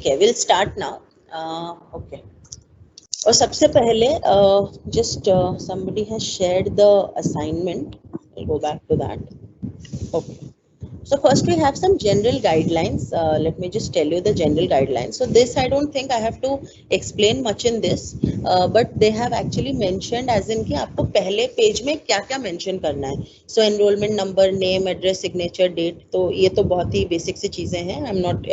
ठीक है, we'll start now. Okay. और सबसे पहले just somebody has shared the assignment. I'll go back to that. Okay. So first we have some general guidelines. Let me just tell you the general guidelines. So this I don't think I have to explain much in this, but they have actually mentioned as in कि आपको पहले page में क्या क्या mention करना है. So enrollment number, name, address, signature, date. तो ये तो बहुत ही basic सी चीजें हैं. I'm not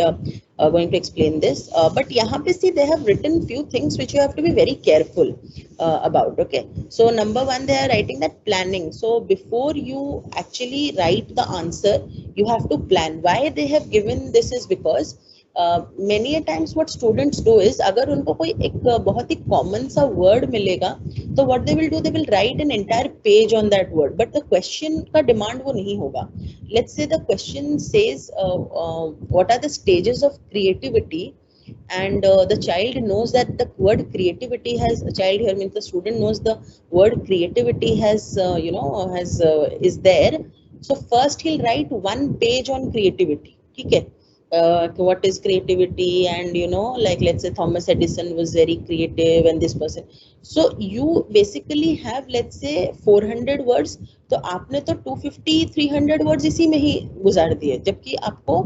going to explain this. But यहाँ पे see they have written few things which you have to be very careful about. Okay. So number one, they are writing that planning. So before you actually write the answer, you have to plan. Why they have given this is because many a times what students do is अगर उनको कोई एक बहुत ही common सा word मिलेगा तो what they will do, they will write an entire page on that word, but the question का demand वो नहीं होगा. Let's say the question says what are the stages of creativity, and the child knows that the word creativity has, a child here means the student knows the word creativity has is there. So first he'll write one page on creativity. ठीक है, what is creativity, and like let's say Thomas Edison was very creative and this person. So you basically have let's say 400 words, तो आपने तो 250-300 words इसी में ही गुजार दिए, जबकि आपको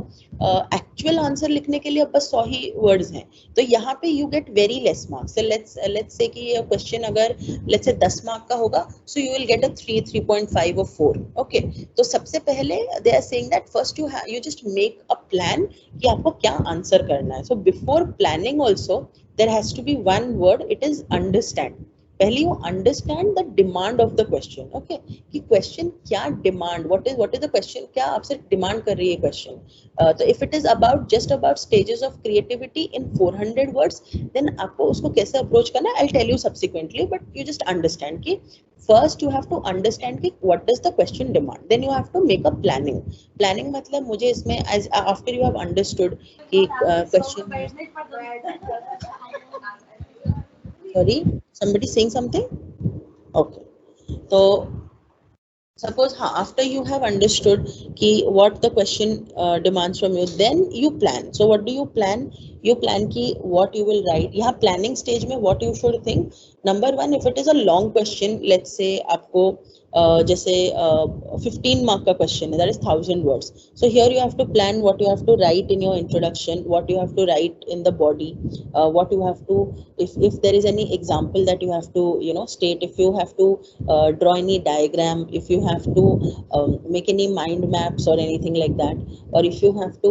एक्चुअल आंसर लिखने के लिए अब बस 100 ही वर्ड्स हैं. तो यहाँ पे you get very less marks. so let's say कि ये क्वेश्चन अगर let's say 10 मार्क का होगा, so you will get a 3, 3.5 or 4. okay. तो सबसे पहले they are saying that first you just make a plan कि आपको क्या आंसर करना है. So before planning also there has to be one word, it is understand. पहले you understand the demand of the question. Okay, कि question क्या demand, what is the question, क्या आपसे डिमांड कर रही है क्वेश्चन. तो if it is about just about stages of creativity in 400 words, then आपको उसको कैसे अप्रोच करना है I tell you subsequently, but you just understand कि first you have to understand कि what does the question demand, then you have to make a planning. Planning मतलब मुझे इसमें आफ्टर यू हैव अंडरस्टूड कि question, sorry, somebody saying something. Okay, so suppose after you have understood ki what the question demands from you, then you plan. So what do you plan? You plan ki what you will write. यहाँ planning stage में what you should think. Number one, if it is a long question, let's say आपको जैसे 15 mark का question है, that is 1000 words. So here you have to plan what you have to write in your introduction, what you have to write in the body, what you have to, if there is any example that you have to state, if you have to draw any diagram, if you have to make any mind maps or anything like that, or if you have to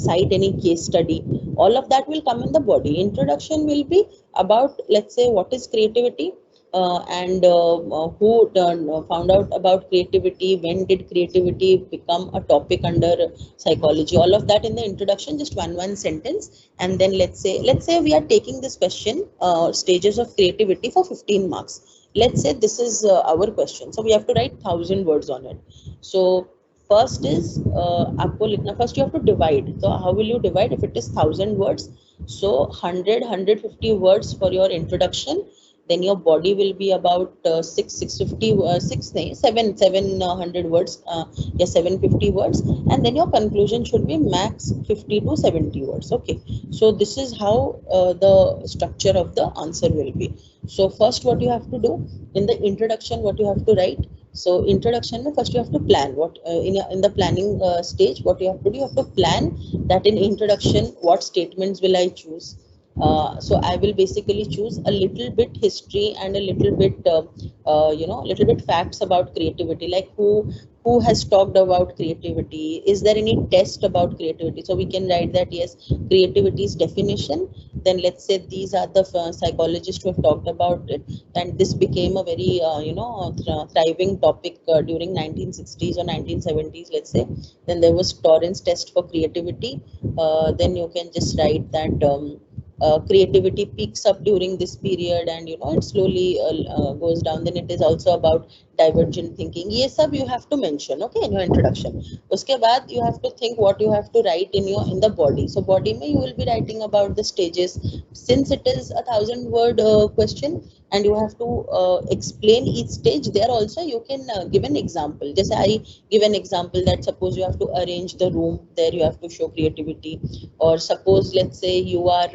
cite any case study, all of that will come in the body. Introduction will be about let's say what is creativity, and who found out about creativity, when did creativity become a topic under psychology, all of that in the introduction, just one sentence. And then let's say we are taking this question, stages of creativity, for 15 marks. Let's say this is our question, so we have to write 1000 words on it. So first is आपको लिखना, first you have to divide. So how will you divide? If it is 1000 words, so 150 words for your introduction, then your body will be about 700 words, 750 words, and then your conclusion should be max 50 to 70 words. Okay, so this is how the structure of the answer will be. So first what you have to do in the introduction, what you have to write. So introduction mein first you have to plan what in the planning stage, what you have to do, you have to plan that in introduction what statements will I choose. So I will basically choose a little bit history and a little bit little bit facts about creativity, like who has talked about creativity, is there any test about creativity. So we can write that yes, creativity's definition, then let's say these are the psychologists who have talked about it, and this became a very thriving topic during 1960s or 1970s, let's say. Then there was Torrance test for creativity. Then you can just write that creativity peaks up during this period, and it slowly goes down. Then it is also about divergent thinking. Ye sab you have to mention, okay, in your introduction. Uske baad you have to think what you have to write in the body. So body mein you will be writing about the stages. Since it is a 1000 word question, and you have to explain each stage. There also you can give an example. Just I give an example that suppose you have to arrange the room, there you have to show creativity. Or suppose let's say you are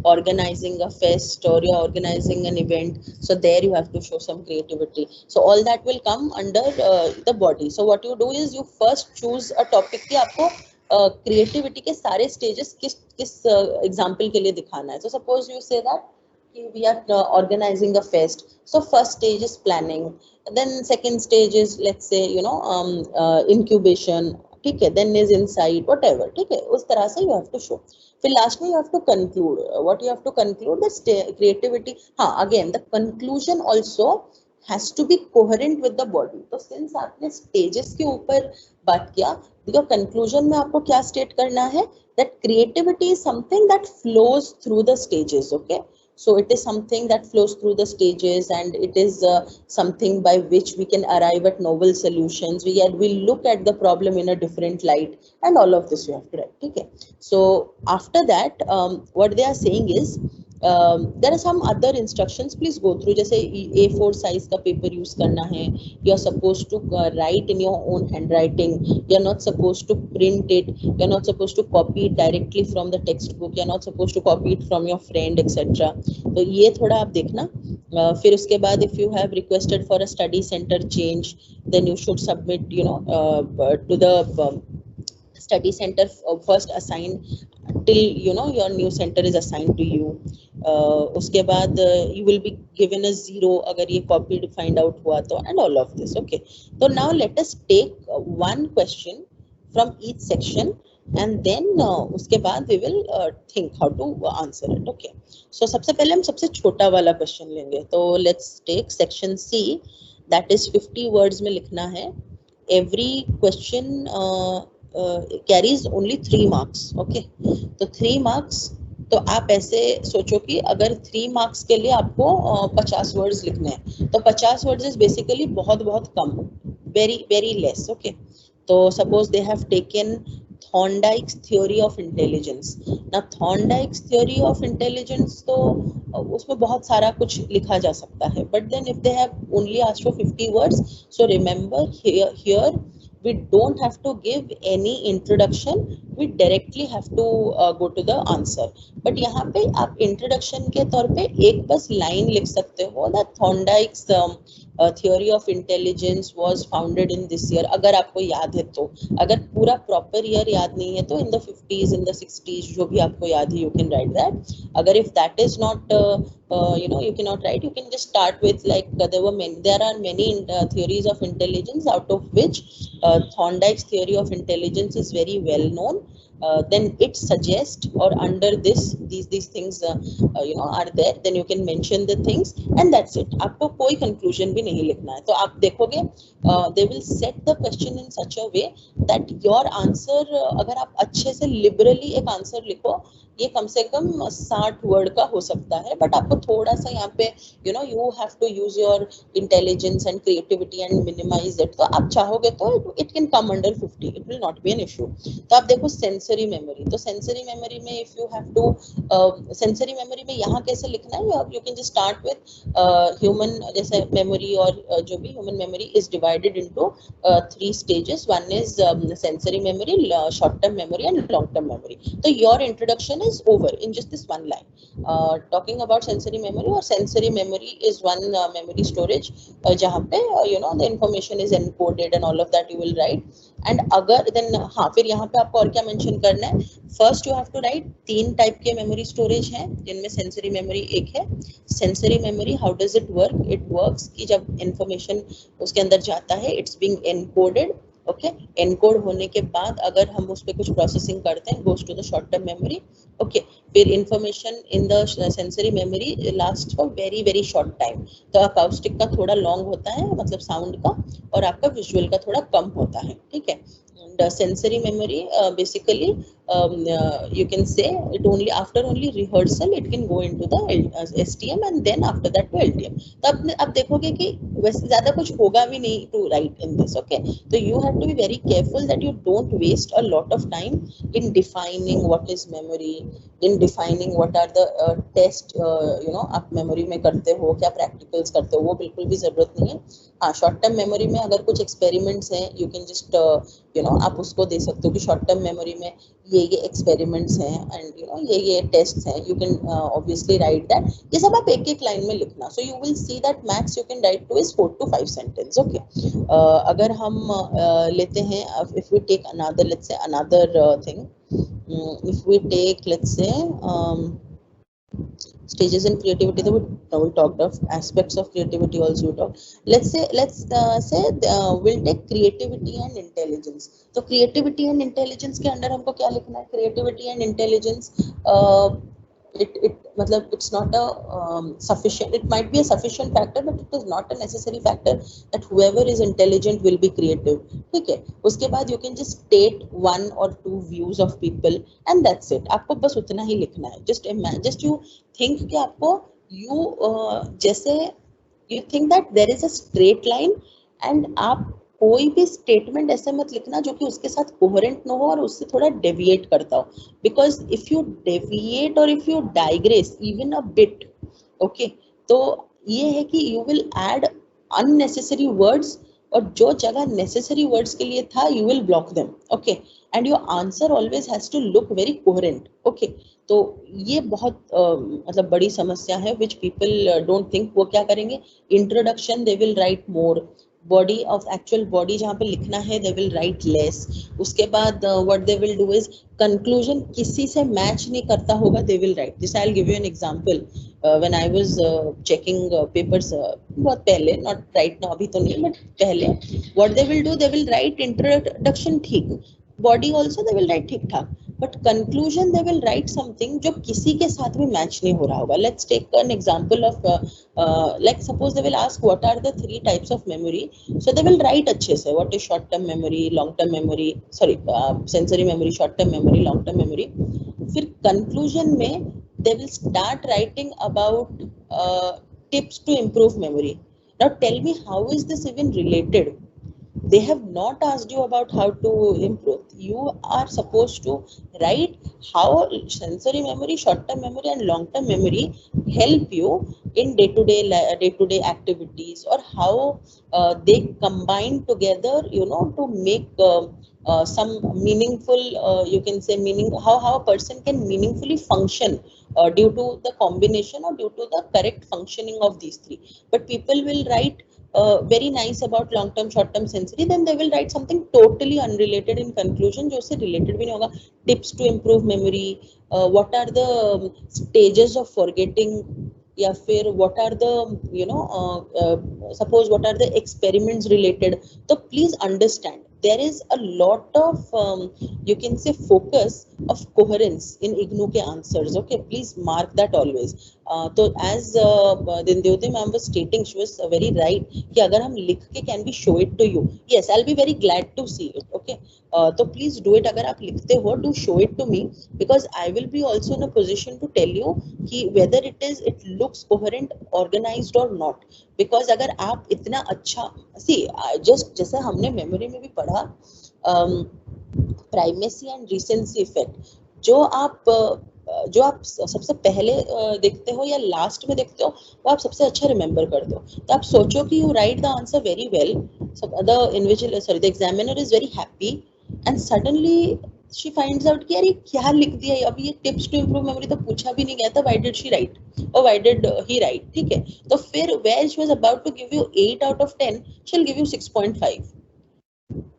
organizing a fest or you're organizing an event, so there you have to show some creativity. So all that will come under the body. So what you do is you first choose a topic कि आपको creativity के सारे stages किस किस example के लिए दिखाना है. So suppose you say that we are organizing a fest. So first stage is planning, then second stage is let's say incubation, ठीक है, then is insight, whatever, ठीक है, उस तरह से you have to show. फिर लास्ट में you have to conclude. What you have to conclude? The creativity. हाँ, again the conclusion also has to be coherent with the body. तो since आपने stages के ऊपर बात किया, your conclusion में आपको क्या state करना है? That creativity is something that flows through the stages. Okay. So it is something that flows through the stages, and it is something by which we can arrive at novel solutions. We look at the problem in a different light, and all of this you have to write. Okay. So after that, what they are saying is there are some other instructions. Please go through. जैसे A4 size का paper use करना है. You are supposed to write in your own handwriting. You are not supposed to print it. You are not supposed to copy it directly from the textbook. You are not supposed to copy it from your friend, etc. तो ये थोड़ा आप देखना. फिर उसके बाद if you have requested for a study center change, then you should submit, to the study center first assign till your new center is assigned to you. उसके बाद you will be given a 0 अगर ये copied find out हुआ तो, and all of this. Okay, so now let us take one question from each section, and then उसके बाद we will think how to answer it. Okay, so सबसे पहले हम सबसे छोटा वाला question लेंगे. तो let's take section C, that is 50 words में लिखना है. Every question carries only 3 marks. Okay, तो 3 marks. तो आप ऐसे सोचो कि अगर 3 मार्क्स के लिए आपको 50 वर्ड्स लिखने हैं, तो 50 वर्ड्स इज बेसिकली बहुत बहुत कम, वेरी वेरी लेस. ओके, तो suppose they have taken Thorndike's theory of intelligence. ना थॉर्नडाइक्स थ्योरी ऑफ इंटेलिजेंस तो उसमें बहुत सारा कुछ लिखा जा सकता है, but then if they have only asked for 50 words, so remember here we don't have to give any introduction, we directly have to go to the answer. but यहाँ पे आप introduction के तौर पे एक बस line लिख सकते हो, that Thorndike's theory of intelligence was founded in this year. अगर आपको याद है तो, अगर पूरा proper year याद नहीं है तो in the 50s, in the 60s, जो भी आपको याद है you can write that. अगर if that is not you cannot write, you can just start with like there are many theories of intelligence, out of which Thorndike's theory of intelligence is very well known. Then it suggests, or under these things are there, then you can mention the things, and that's it. आपको कोई conclusion भी नहीं लिखना है. तो आप देखोगे they will set the question in such a way that your answer, अगर आप अच्छे से liberally एक answer लिखो, ये कम से कम 60 वर्ड का हो सकता है, बट आपको थोड़ा सा यहाँ पे you have to use your intelligence and creativity and minimize it. तो आप चाहोगे तो it can come under 50, it will not be an issue. तो आप देखो sensory memory. तो sensory memory में if you have to sensory memory में यहाँ कैसे लिखना है, you can just start with human जैसे memory, और जो भी human memory is divided into 3 stages. One is sensory memory, short term memory, and long term memory. So your introduction is over in just this one line. Talking about sensory memory, or sensory memory is one memory storage जहाँ पे the information is encoded and all of that you will write. And अगर then हाँ, फिर यहाँ पे आपको और क्या mention करना है. First you have to write 3 type के memory storage हैं, जिनमें sensory memory एक है. Sensory memory, how does it work? It works कि जब information उसके अंदर जाता है, it's being encoded. Okay, encode होने के बाद अगर हम उस पर कुछ प्रोसेसिंग करते हैं, goes to the short term memory. Okay, फिर information in the sensory memory last for very very short time. तो अकाउस्टिक का थोड़ा लॉन्ग होता है, मतलब साउंड का, और आपका विजुअल का थोड़ा कम होता है. ठीक है. Sensory memory basically you can say it only after only rehearsal it can go into the STM, and then after that to LTM. तो अब देखोगे कि वैसे ज़्यादा कुछ होगा भी नहीं to write in this. Okay, so you have to be very careful that you don't waste a lot of time in defining what is memory, in defining what are the test you know आप memory में करते हो, क्या practicals करते हो, वो बिल्कुल भी जरूरत नहीं है। हाँ, शॉर्ट टर्म मेमोरी में अगर कुछ एक्सपेरिमेंट्स हैं you can just you know आप उसको दे सकते हो कि शॉर्ट टर्म मेमोरी में ये एक्सपेरिमेंट्स हैं एंड यू नो ये टेस्ट हैं, you can obviously write that. ये सब आप एक एक लाइन में लिखना, so you will see that max you can write to is 4 to 5 sentence. Okay, अगर हम लेते हैं, if we take another, let's say another thing, if we take, let's say, stages in creativity, that we talked of aspects of creativity also we talked. Let's say we'll take creativity and intelligence. So creativity and intelligence के अंदर हमको क्या लिखना है? Creativity and intelligence, it मतलब it's not a sufficient, it might be a sufficient factor but it is not a necessary factor that whoever is intelligent will be creative. ठीक है, उसके बाद you can just state 1 or 2 views of people and that's it. आपको बस उतना ही लिखना है. just you think कि आपको जैसे you think that there is a straight line and आप कोई भी स्टेटमेंट ऐसे मत लिखना जो कि उसके साथ कोहेरेंट ना हो और उससे थोड़ा डेविएट करता हो, बिकॉज इफ यू डेविएट और if you digress even a bit, okay, तो ये है कि you will add unnecessary words और जो जगह नेसेसरी वर्ड्स के लिए था you will block them, okay, and your answer always has to look very coherent, okay. तो ये बहुत मतलब बड़ी समस्या है विच पीपल डोंट थिंक। वो क्या करेंगे, introduction they will right more, body of actual body जहाँ पे लिखना है दे विल राइट लेस, उसके बाद what they will do is conclusion किसी से मैच नहीं करता होगा दे will right this. I will give you an example, when I was checking papers बहुत पहले, नॉट राइट नाउ, अभी तो नहीं बट पहले, what they will do, they will write introduction ठीक, body also they will write ठीक ठाक, but conclusion they will write something जो किसी के साथ भी मैच नहीं हो रहा होगा। Let's take an example of like suppose they will ask what are the 3 types of memory, so they will write अच्छे से what is short term memory, long term memory, sorry sensory memory, short term memory, long term memory। फिर conclusion में they will start writing about tips to improve memory। Now tell me how is this even related? They have not asked you about how to improve. You are supposed to write how sensory memory, short term memory and long term memory help you in day-to-day activities, or how they combine together, you know, to make some meaningful, you can say meaning, how a person can meaningfully function due to the combination or due to the correct functioning of these 3. But people will write very nice about long term, short term, sensory, then they will write something totally unrelated in conclusion जो उससे related भी नहीं होगा। Tips to improve memory, what are the stages of forgetting, या फिर what are the, you know, suppose what are the experiments related। तो please understand there is a lot of you can say focus of coherence in IGNOU के answers, okay, please mark that always। तो as Dindyoti ma'am was stating, she was very right कि अगर हम लिख के can we show it to you, yes I'll be very glad to see it, okay। तो please do it, अगर आप लिखते हो do show it to me, because I will be also in a position to tell you कि whether it looks coherent, organized or not। because अगर आप इतना अच्छा, see just जैसे हमने मेमोरी में भी पढ़ा प्राइमेसी एंड रिसेंसी इफेक्ट, जो आप सबसे पहले देखते हो या लास्ट में देखते हो वो आप सबसे अच्छा रिमेम्बर करते हो। तो आप सोचो कि you right the answer very well, the examiner is very happy and suddenly she finds out कि यार ये क्या लिख दिया है, अभी ये टिप्स टू इम्प्रूव मेमोरी तो पूछा भी नहीं गया था, व्हाई डिड शी राइट और व्हाई डिड ही राइट, ठीक है। तो फिर where she was about to give you 8 out of 10, she will give you 6.5,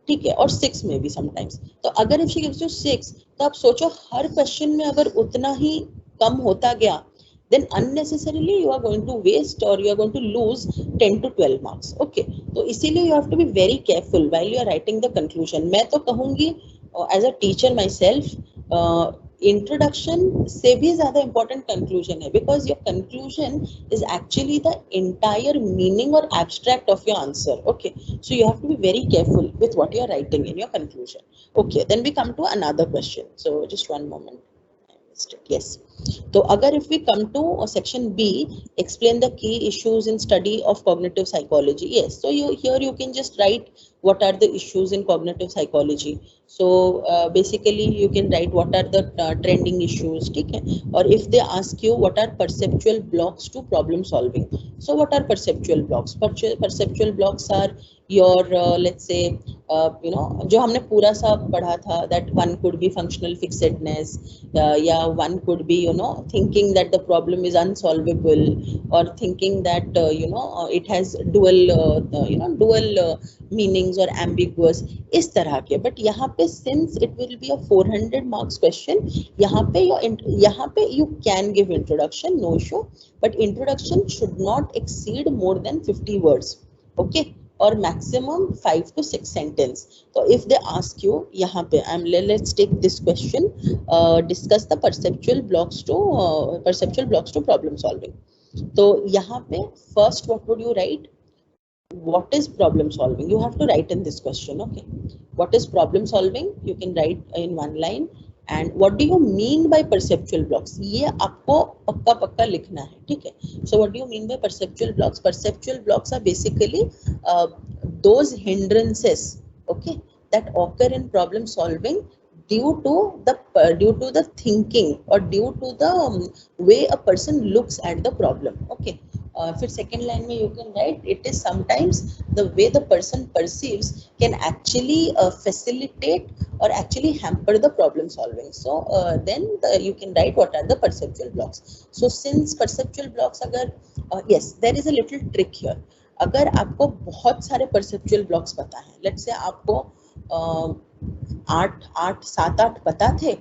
ठीक है, और 6 में भी समटाइम्स। तो अगर इफ शी गिव्स यू 6, तो आप सोचो हर क्वेश्चन में अगर उतना ही कम होता गया, then unnecessarily you are going to waste or you are going to lose 10 to 12 marks, okay। तो इसीलिए you have to be very careful while you are writing the conclusion। मैं तो कहूँगी as a teacher myself, introduction से भी ज्यादा important conclusion है, because your conclusion is actually the entire meaning और abstract of your answer, okay. So you have to be very careful with what you are writing in your conclusion, okay. Then we come to another question, so just one moment, Yes. So, agar if we come to section B, explain the key issues in study of cognitive psychology. Yes. So here you can just write what are the issues in cognitive psychology. So basically you can write what are the trending issues, okay? Or if they ask you what are perceptual blocks to problem solving. So what are perceptual blocks? Perceptual blocks are your let's say जो हमने पूरा सा पढ़ा था, that one could be functional fixedness, yeah, one could be thinking that the problem is unsolvable, or thinking that it has dual meanings or ambiguous, इस तरह के. But यहाँ पे since it will be a 400 marks question, यहाँ पे you can give introduction, no issue, but introduction should not exceed more than 50 words, okay, or maximum 5 to 6 sentence. So if they ask you यहाँ पे let's take this question, discuss the perceptual blocks to problem solving. तो यहाँ पे first what would you write? What is problem solving? You have to write in this question, okay? What is problem solving? You can write in one line. And what do you mean by perceptual blocks? ये आपको पक्का लिखना है, ठीक है? So what do you mean by perceptual blocks? Perceptual blocks are basically those hindrances, okay, that occur in problem solving due to the thinking or due to the way a person looks at the problem, okay? फिर second line में you can write, it is sometimes the way the person perceives can actually facilitate or actually hamper the problem solving. So then you can write what are the perceptual blocks. So since perceptual blocks अगर yes, there is a little trick here. अगर आपको बहुत सारे perceptual blocks पता है, let's say आपको 7-8 पता थे,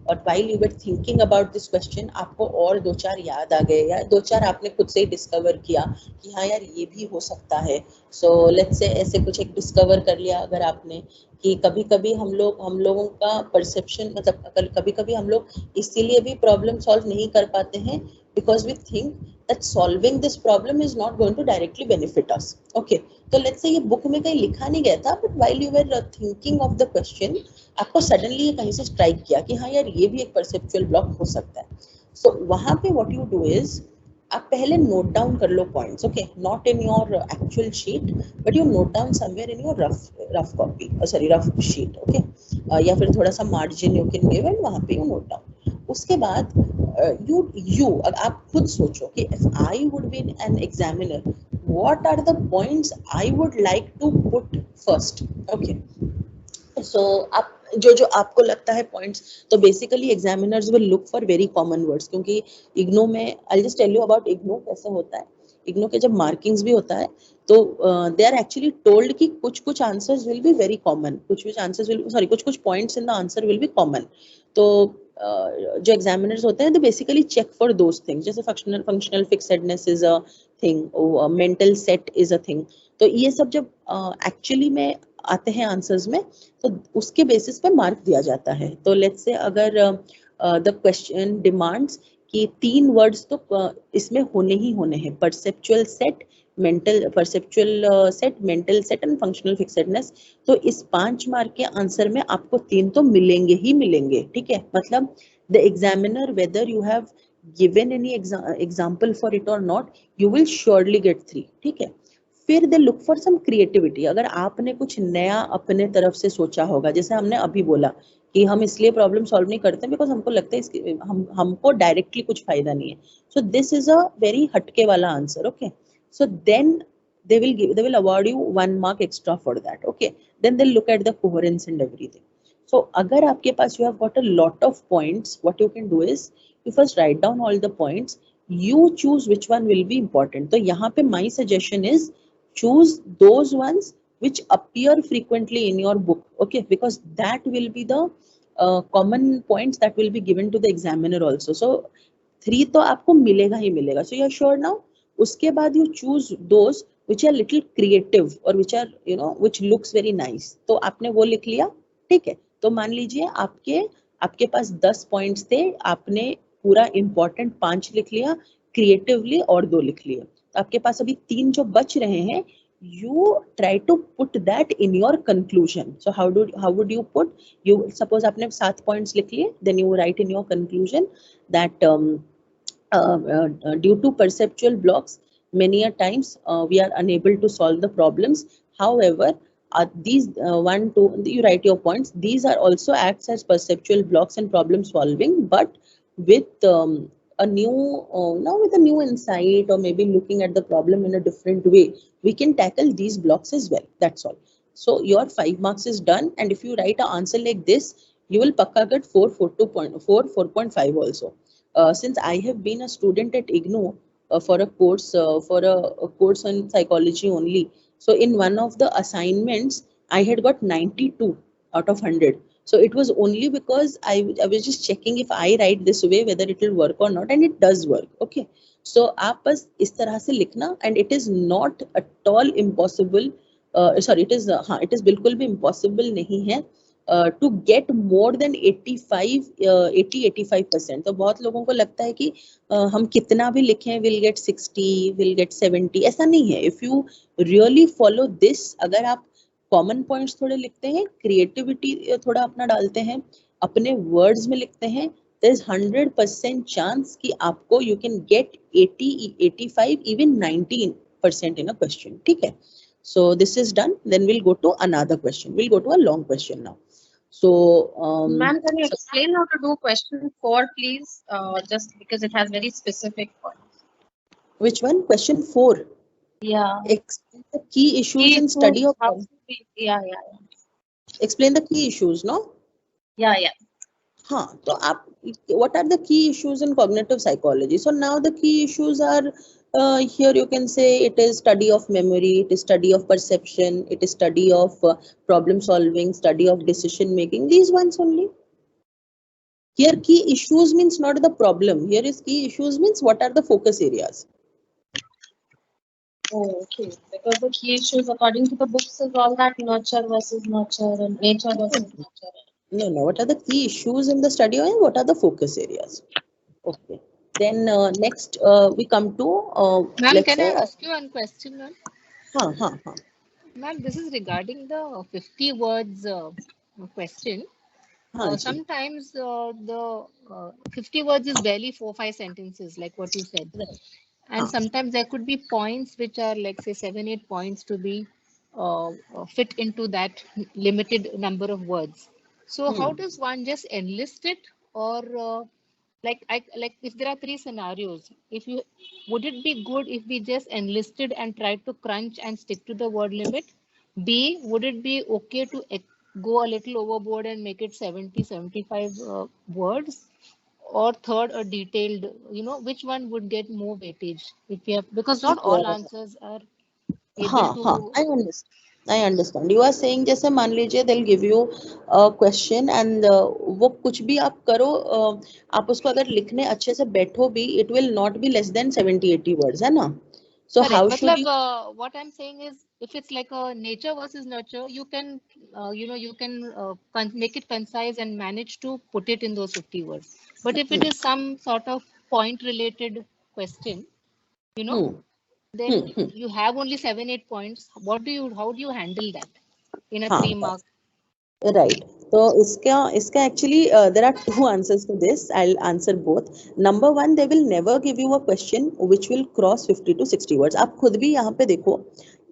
और while you were thinking about this question आपको और 2-4 याद आ गए, या 2-4 आपने खुद से ही डिस्कवर किया कि हाँ यार ये भी हो सकता है. So let's say ऐसे कुछ एक डिस्कवर कर लिया अगर आपने कि कभी कभी हम लोगों का परसेप्शन, मतलब कभी कभी हम लोग इसीलिए भी प्रॉब्लम सॉल्व नहीं कर पाते हैं because we think that solving this problem is not going to directly benefit us, okay? तो let's say ये बुक में कहीं लिखा नहीं गया था, but while you were thinking of the question आपको suddenly ये कहीं से स्ट्राइक किया कि हाँ यार ये भी एक परसेप्चुअल ब्लॉक हो सकता है. So वहाँ पे what you do is आप पहले नोट डाउन कर लो points, okay, not in your actual sheet but you note down somewhere in your rough copy, sorry rough sheet, okay, या फिर थोड़ा सा margin you can give and वहाँ पे यू नोट डाउन. उसके बाद आप खुद सोचो कि if I would be an examiner what are the points I would like to put first, okay? So आप जो आपको लगता है पॉइंट्स, तो basically examiners will look for very common words, क्योंकि इग्नो में I just tell you about IGNOU कैसे होता है. इग्नो के जब मार्किंग्स भी होता है तो दे आर एक्चुअली टोल्ड कि कुछ answers will be very common, कुछ points in the answer will be common. तो जो एग्जामिनर्स होते हैं, they basically check for those things, जैसे functional fixedness is a thing, mental set is a thing. तो ये सब जब एक्चुअली में आते हैं आंसर्स में, तो उसके बेसिस पे मार्क दिया जाता है. तो लेट्स से अगर द क्वेश्चन डिमांड्स कि 3 वर्ड्स तो इसमें होने ही होने हैं, perceptual set, mental set and functional fixedness, तो इस 5 मार्क के आंसर में आपको 3 तो मिलेंगे ही मिलेंगे, ठीक है? मतलब the examiner whether you have given any example for it और not, you will surely get 3, ठीक है? फिर they look for some creativity. अगर आपने कुछ नया अपने तरफ से सोचा होगा, जैसे हमने अभी बोला कि हम इसलिए प्रॉब्लम सॉल्व नहीं करते बिकॉज हमको लगता है हमको डायरेक्टली कुछ फायदा नहीं है. So this is a very हटके वाला answer, okay? So then they will award you 1 mark extra for that, okay? Then they'll look at the coherence and everything. So अगर आपके पास you have got a lot of points, what you can do is you first write down all the points, you choose which one will be important. तो यहाँ पे my suggestion is choose those ones which appear frequently in your book, okay? Because that will be the common points that will be given to the examiner also. So 3 तो आपको मिलेगा ही मिलेगा. So you're sure now. उसके बाद you choose those which are little creative or which are which looks very nice. तो आपने वो लिख लिया, ठीक है? तो मान लीजिए आपके पास 10 पॉइंट्स थे, आपने पूरा important 5 लिख लिया, क्रिएटिवली और 2 लिख लिया, तो आपके पास अभी 3 जो बच रहे हैं, you try to put that in your conclusion. So how would you put, you suppose आपने 7 points लिख लिए, then you write in your conclusion that due to perceptual blocks, many a times we are unable to solve the problems. However, these one, two, you write your points. These are also acts as perceptual blocks in problem solving, but with a new now with a new insight, or maybe looking at the problem in a different way, we can tackle these blocks as well. That's all. So your 5 marks is done, and if you write an answer like this, you will pakka get 4.5 also. Since I have been a student at IGNOU for a course a course on psychology only. So in one of the assignments, I had got 92 out of 100. So it was only because I was just checking if I write this way whether it will work or not, and it does work. Okay. So आप बस इस तरह से लिखना, and it is not at all impossible. Sorry, it is it is बिल्कुल भी impossible नहीं है to get more than 85%. तो बहुत लोगों को लगता है कि हम कितना भी लिखें will get 60, will get 70. ऐसा नहीं है. If you really follow this, अगर आप कॉमन पॉइंट्स थोड़े लिखते हैं, क्रिएटिविटी थोड़ा अपना डालते हैं, अपने वर्ड्स में लिखते हैं, there is 100% chance कि आपको you can get 80, 85, even 90% in a question. ठीक है. So this is done. Then we'll go to another question. We'll go to a long question now. So, ma'am, can you explain how to do question 4, please? Just because it has very specific points. Which one? Question 4. Yeah. Explain the key issues in study of. Yeah. Explain the key issues, no? Yeah. हाँ, तो आप, what are the key issues in cognitive psychology? So now the key issues are here you can say it is study of memory, it is study of perception, it is study of problem solving, study of decision making, these ones only. Here key issues means not the problem. Here is key issues means what are the focus areas. Oh, okay. Because the key issues according to the books is all that nurture versus nurture and nature versus nature. No. What are the key issues in the study and what are the focus areas? Okay. Then next we come to. Ma'am, can I ask you one question, ma'am? हाँ. Ma'am, this is regarding the 50 words question. Sometimes the 50 words is barely 4-5 sentences, like what you said. Right. And sometimes there could be points which are like say 7-8 points to be fit into that limited number of words. So how does one just enlist it, or like if there are 3 scenarios, would it be good if we just enlisted and tried to crunch and stick to the word limit? B, would it be okay to go a little overboard and make it 70-75 words? Or third, a detailed, which one would get more weightage if we have, because not all answers are able to. I understand. You are saying जैसे मान लीजिए they'll give you a question and वो कुछ भी आप करो, आप उसको अगर लिखने अच्छे से बैठो भी, it will not be less than 70-80 words, है ना? So correct. How should you? What I'm saying is, if it's like a nature versus nurture, you can, you can make it concise and manage to put it in those 50 words. But if it is some sort of point-related question, then you have only 7-8 points. How do you handle that in a 3-mark? Right. So iska actually there are 2 answers to this. I'll answer both. Number 1, they will never give you a question which will cross 50 to 60 words. आप खुद भी यहाँ पे देखो,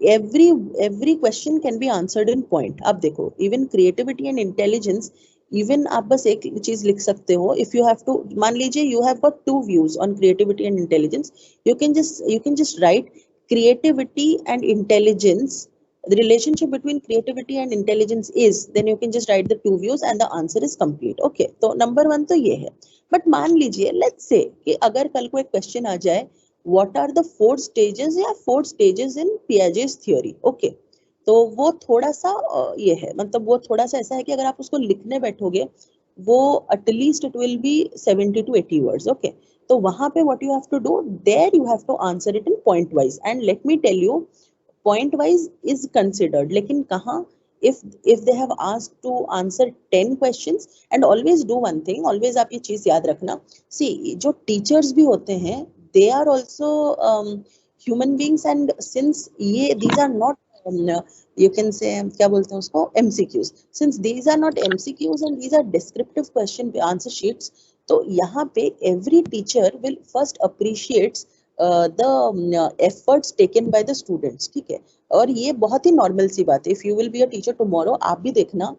every question can be answered in point. आप देखो, even creativity and intelligence, even आप बस एक चीज लिख सकते हो. If you have to, मान लीजिए you have got 2 views on creativity and intelligence, you can just write creativity and intelligence. The relationship between creativity and intelligence is, then you can just write the 2 views and the answer is complete. Okay, तो number 1 तो ये है. But मान लीजिए, let's say कि अगर कल को एक question आ जाए, what are the 4 stages या 4 stages in Piaget's theory? Okay, तो वो थोड़ा सा ये है, मतलब वो थोड़ा सा ऐसा है कि अगर आप उसको लिखने बैठोगे, वो at least it will be 70 to 80 words. Okay, तो वहाँ पे what you have to do, there you have to answer it in point wise. And let me tell you, point wise is considered, लेकिन कहाँ, if they have asked to answer 10 questions, and always do one thing, always आप ये चीज याद रखना, see जो teachers भी होते हैं, they are also human beings, and since these are not you can say क्या बोलते हैं उसको MCQs, since these are not MCQs and these are descriptive question answer sheets, तो यहाँ पे every teacher will first appreciates the efforts taken by the students, ठीक है. और ये बहुत ही नॉर्मल सी बात है. If you will be a teacher tomorrow, आप भी देखना,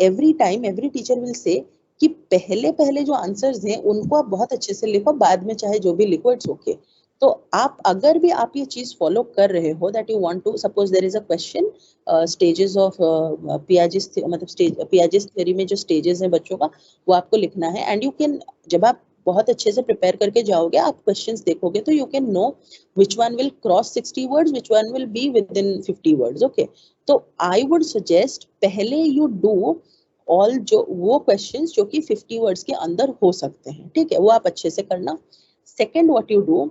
every time every teacher will say कि पहले पहले जो आंसर्स हैं उनको आप बहुत अच्छे से लिखो, बाद में चाहे जो भी लिखो इट्स ओके. तो आप अगर भी आप ये चीज फॉलो कर रहे हो that you want to, suppose there is a question stages of Piaget's, मतलब स्टेज पियाजेस थ्योरी में जो स्टेजेस हैं बच्चों का वो आपको लिखना है, एंड यू कैन, जब आप बहुत अच्छे से प्रिपेयर करके जाओगे आप क्वेश्चंस देखोगे तो you can know which one will cross 60 words, which one will be within 50 words. Okay, तो I would suggest पहले you do all जो वो questions जो कि 50 words के अंदर हो सकते हैं, ठीक है, वो आप अच्छे से करना. Second, what you do,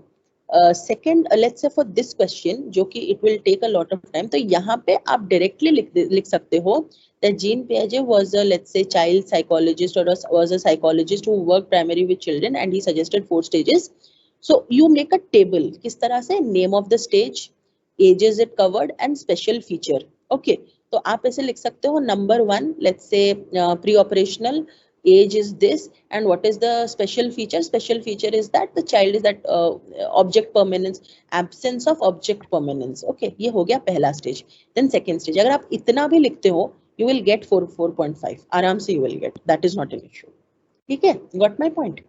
second, let's say for this question जो कि it will take a lot of time, तो यहाँ पे आप directly लिख सकते हो that Jean Piaget was a, let's say, child psychologist or was a psychologist who worked primarily with children and he suggested 4 stages. So you make a table, किस तरह से, name of the stage, ages it covered and special feature. Okay, तो आप ऐसे लिख सकते हो number 1, let's say pre-operational, age is this, and what is the special feature? Special feature is that the child is that object permanence, absence of object permanence. Okay, ये हो गया पहला stage. Then second stage, अगर आप इतना भी लिखते हो you will get 4.5 आराम से, you will get, that is not an issue. ठीक है, got my point?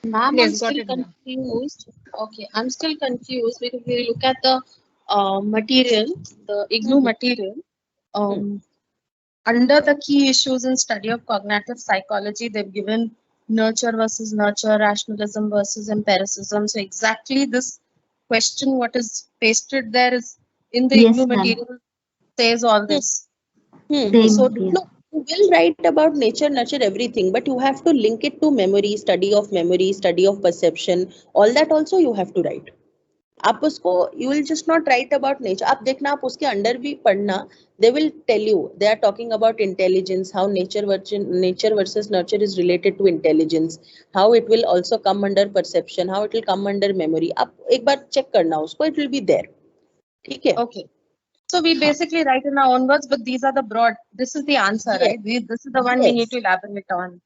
Ma'am, Yes, I'm got still it, ma'am. confused. Okay, I'm still confused because if we look at the material, the IGNOU material, under the key issues in study of cognitive psychology, they've given nurture versus nurture, rationalism versus empiricism. So exactly this question, what is pasted there is in the Yes, IGNOU ma'am. material says all this. Same So here. No, you will write about nature, nurture, everything, but you have to link it to memory, study of perception, all that also you have to write. आप उसको, you will just not write about nature. आप देखना, आप उसके under भी पढ़ना, they will tell you, they are talking about intelligence, how nature versus nurture is related to intelligence, how it will also come under perception, how it will come under memory. आप एक बार check करना उसको, it will be there. ठीक है? okay. So we basically write in our own words, but these are the broad. This is the answer, Yes. right? This is the one we Yes. need to elaborate on.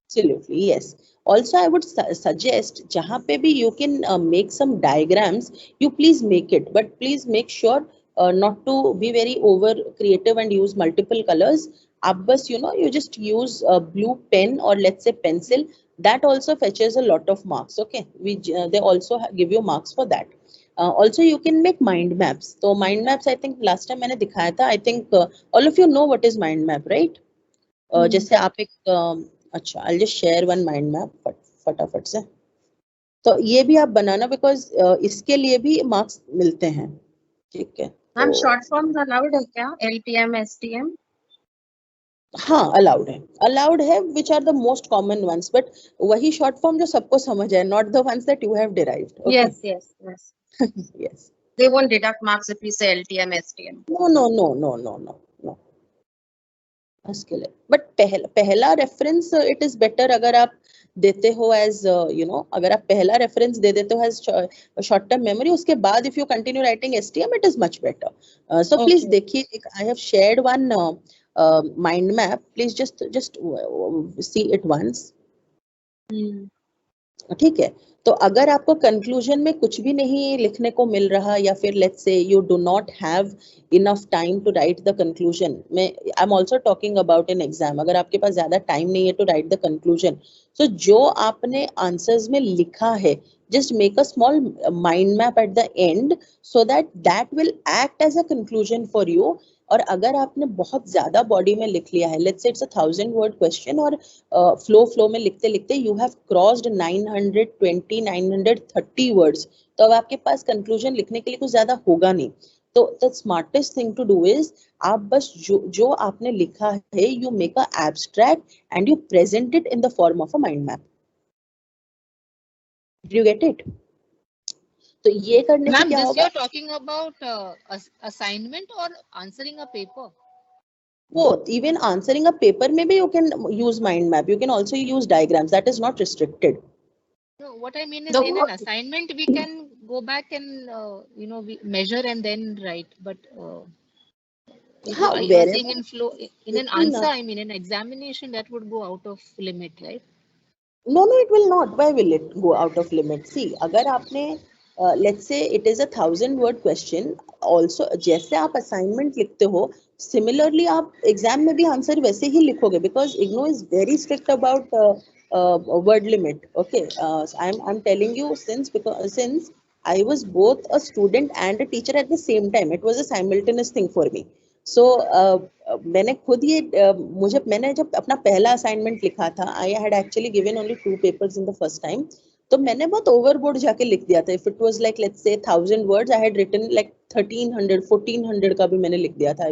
Absolutely, yes. Also, I would suggest, जहाँ पे भी you can make some diagrams, you please make it, but please make sure not to be very over creative and use multiple colors. आप बस, you just use a blue pen or let's say pencil. That also fetches a lot of marks. Okay, they also give you marks for that. Also, you can make mind maps. So mind maps, I think last time मैंने दिखाया था. I think all of you know what is mind map, right? जैसे आप एक अच्छा, I'll just share one mind map फटाफट से. तो ये भी आप बनाना, बिकॉज इसके लिए भी मार्क्स मिलते हैं. ठीक है, Ma'am, short forms allowed है क्या? LTM, STM? हाँ अलाउड है, which are the most common ones, but वही शॉर्ट फॉर्म जो सबको समझ है, not the ones that you have derived. Yes. Yes. They won't deduct marks if we say LTM, STM. No. उसके लिए, but पहला रेफरेंस इट इज बेटर अगर आप देते हो एज अगर आप पहला रेफरेंस दे देते हो एज शॉर्ट टर्म मेमोरी, उसके बाद if you continue writing STM it is much better. So please देखिए, I have shared one mind map, please just see it once. ठीक है, तो अगर आपको कंक्लूजन में कुछ भी नहीं लिखने को मिल रहा, या फिर let's say you do not have enough time to write the conclusion, मैं I am also talking about an exam, अगर आपके पास ज्यादा टाइम नहीं है to write the conclusion, so जो आपने आंसर्स में लिखा है just make a small mind map at the end so that will act as a conclusion for you. और अगर आपने बहुत ज्यादा बॉडी में लिख लिया है, let's say it's 1000 word question, और फ्लो में लिखते लिखते यू हैव क्रॉस्ड 920 930 वर्ड्स, तो अब आपके पास कंक्लूजन लिखने के लिए कुछ ज्यादा होगा नहीं. तो the smartest thing to do is, आप बस जो आपने लिखा है, you make a abstract and you present it in the form of a mind map. Did you get it? तो ये करने से क्या होगा? You're talking about assignment or answering a paper? Both. Even answering a paper, maybe you can use mind map. You can also use diagrams. That is not restricted. No, what I mean is in an assignment we can go back and measure and then write. But हाँ, you are saying wherever in flow, in an देखिए answer, ना, I mean, in examination, that would go out of limit, right? no, no, it will not. Why will it go out of limit? See, अगर आपने let's say it is a 1,000 word question, also जैसे आप assignment लिखते हो, similarly आप exam में भी answer वैसे ही लिखोगे, because IGNOU is very strict about word limit. Okay, I'm telling you, since I was both a student and a teacher at the same time, it was a simultaneous thing for me. सो मैंने खुद ये मैंने जब अपना पहला assignment लिखा था, I had actually given only 2 papers in the first time, तो मैंने बहुत ओवरबोर्ड जाके लिख दिया था. If it was like let's say 1,000 words, I had written like 1,300 1,400 का भी मैंने लिख दिया था.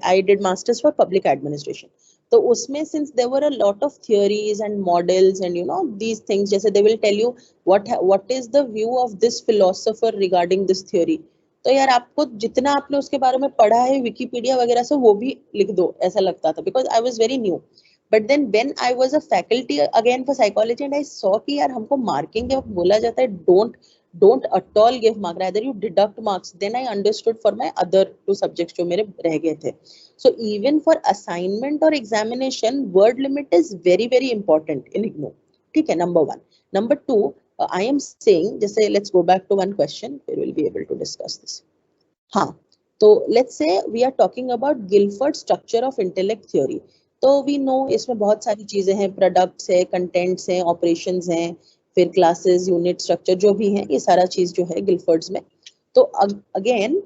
I did masters for public administration. तो उसमें since there were a lot of theories and models and these things, जैसे they will tell you what is the view of this philosopher regarding this theory. तो यार आपको जितना आपने उसके बारे में पढ़ा है विकिपीडिया वगैरह से, वो भी लिख दो, ऐसा लगता था, because I was very new. But then when I was a faculty again for psychology and I saw कि यार हमको मार्किंग के वक्त बोला जाता है don't at all give mark, rather you deduct marks, then I understood for my other 2 subjects जो मेरे रह गए थे. सो इवन फॉर असाइनमेंट और examination, word limit is very very important in IGNOU. ठीक है, number 1. Number 2, I am saying, जैसे let's go back to one question, we will be able to discuss this. हाँ, तो let's say we are talking about Guilford structure of intellect theory. तो we know इसमें बहुत सारी चीजें हैं, products है, कंटेंट्स हैं, ऑपरेशंस हैं, फिर क्लासेस, यूनिट स्ट्रक्चर जो भी है, ये सारा चीज जो है गिलफर्ड्स में. तो अगेन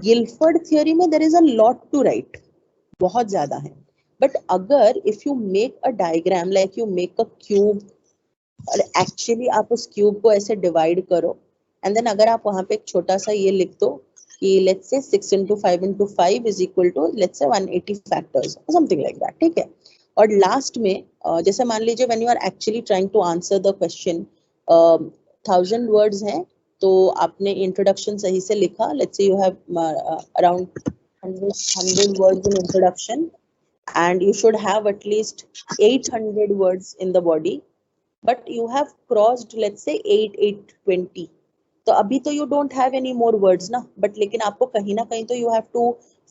गिलफर्ड थियोरी में there is a lot to write, बहुत ज्यादा है. बट अगर if you make a diagram, like you make a cube, और एक्चुअली आप उस क्यूब को ऐसे डिवाइड करो, एंड देन अगर आप वहां पे एक छोटा सा ये लिख दो कि let's say 6 into 5 into 5 is equal to let's say 180 factors or something like that. ठीक है, और लास्ट में जैसे मान लीजिए when you are actually trying to answer the question, 1,000 words हैं, तो आपने इंट्रोडक्शन सही से लिखा, let's say you have around 100 words in introduction and you should have at least 800 words in the body, but you have crossed let's say 820, तो अभी तो you don't have any more words ना, but लेकिन आपको कहीं ना कहीं तो you have to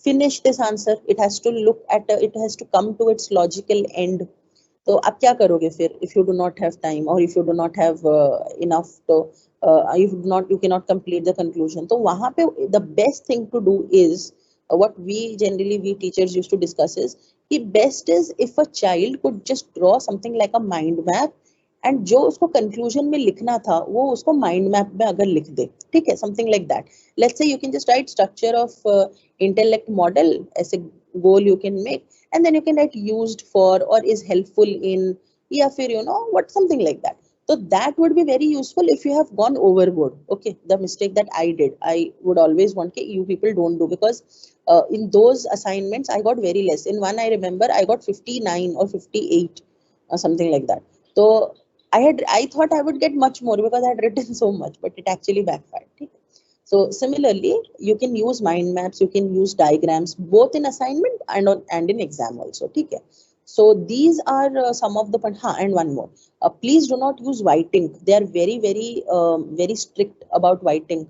finish this answer, it has to look at it has to come to its logical end. तो आप क्या करोगे फिर if you do not have time or if you do not have enough, तो you cannot complete the conclusion. तो वहां पे the best thing to do is what we teachers used to discuss is कि best is if a child could just draw something like a mind map, and जो उसको conclusion में लिखना था वो उसको माइंड मैप में अगर लिख दे, ठीक है, something like that. Let's say you can just write structure of intellect model, ऐसे goal you can make, and then you can write used for और इज हेल्पफुल इन, या फिर what something like that. So that would be very useful if you have gone overboard. Okay, the mistake that I did, I would always want that you people don't do, because in those assignments I got very less. In one I remember I got 59 or 58 or something like that. So I thought I would get much more because I had written so much, but it actually backfired. So similarly, you can use mind maps, you can use diagrams, both in assignment and in exam also. Okay. So these are some of the points. And one more. Please do not use white ink. They are very, very strict about white ink.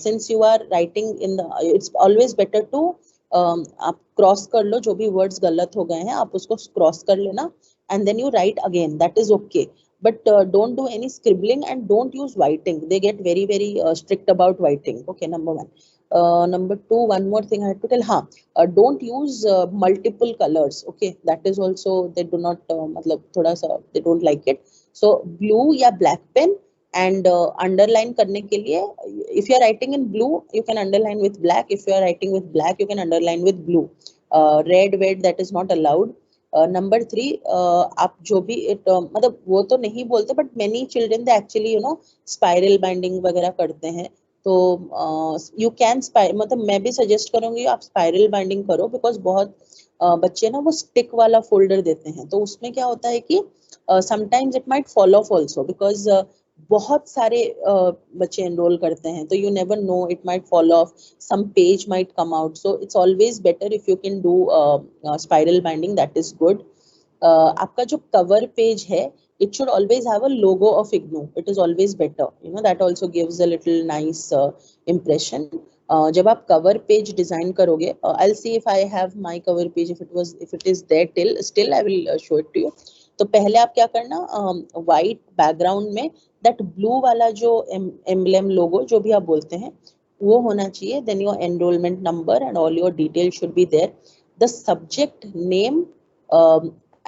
Since you are writing it's always better to आप cross कर लो, जो भी words गलत हो गए हैं आप उसको क्रॉस कर लेना, and then you write again. That is okay. But don't do any scribbling and don't use whiting. They get very, very strict about whiting. Okay, number 1. Number 2, one more thing I have to tell. Don't use multiple colors. Okay, that is also they do not मतलब थोड़ा सा they don't like it. So blue या black pen, and underline करने के लिए, if you are writing in blue you can underline with black. If you are writing with black you can underline with blue. Red that is not allowed. Number 3, आप जो भी मतलब वो तो नहीं बोलते, but many children they actually spiral binding वगैरह करते हैं, तो यू कैन मतलब मैं भी सजेस्ट करूंगी आप स्पाइरल बाइंडिंग करो, बिकॉज बहुत बच्चे ना वो स्टिक वाला फोल्डर देते हैं, तो उसमें क्या होता है कि sometimes it might fall off also, because बहुत सारे बच्चे एनरोल करते हैं, तो you never know, it might fall off, some page might come out, so it's always better if you can do spiral binding, that is good. आपका जो cover page है, it should always have a logo of IGNOU. It is always better. You know, that also gives a little nice impression. जब आप cover page design करोगे, I'll see if I have my cover page, if it is there still I will show it to you. तो पहले आप क्या करना, white background में that blue वाला जो एम्बलम लोगो जो भी आप बोलते हैं वो होना चाहिए. Then your enrolment number and all your detail should be there. The subject name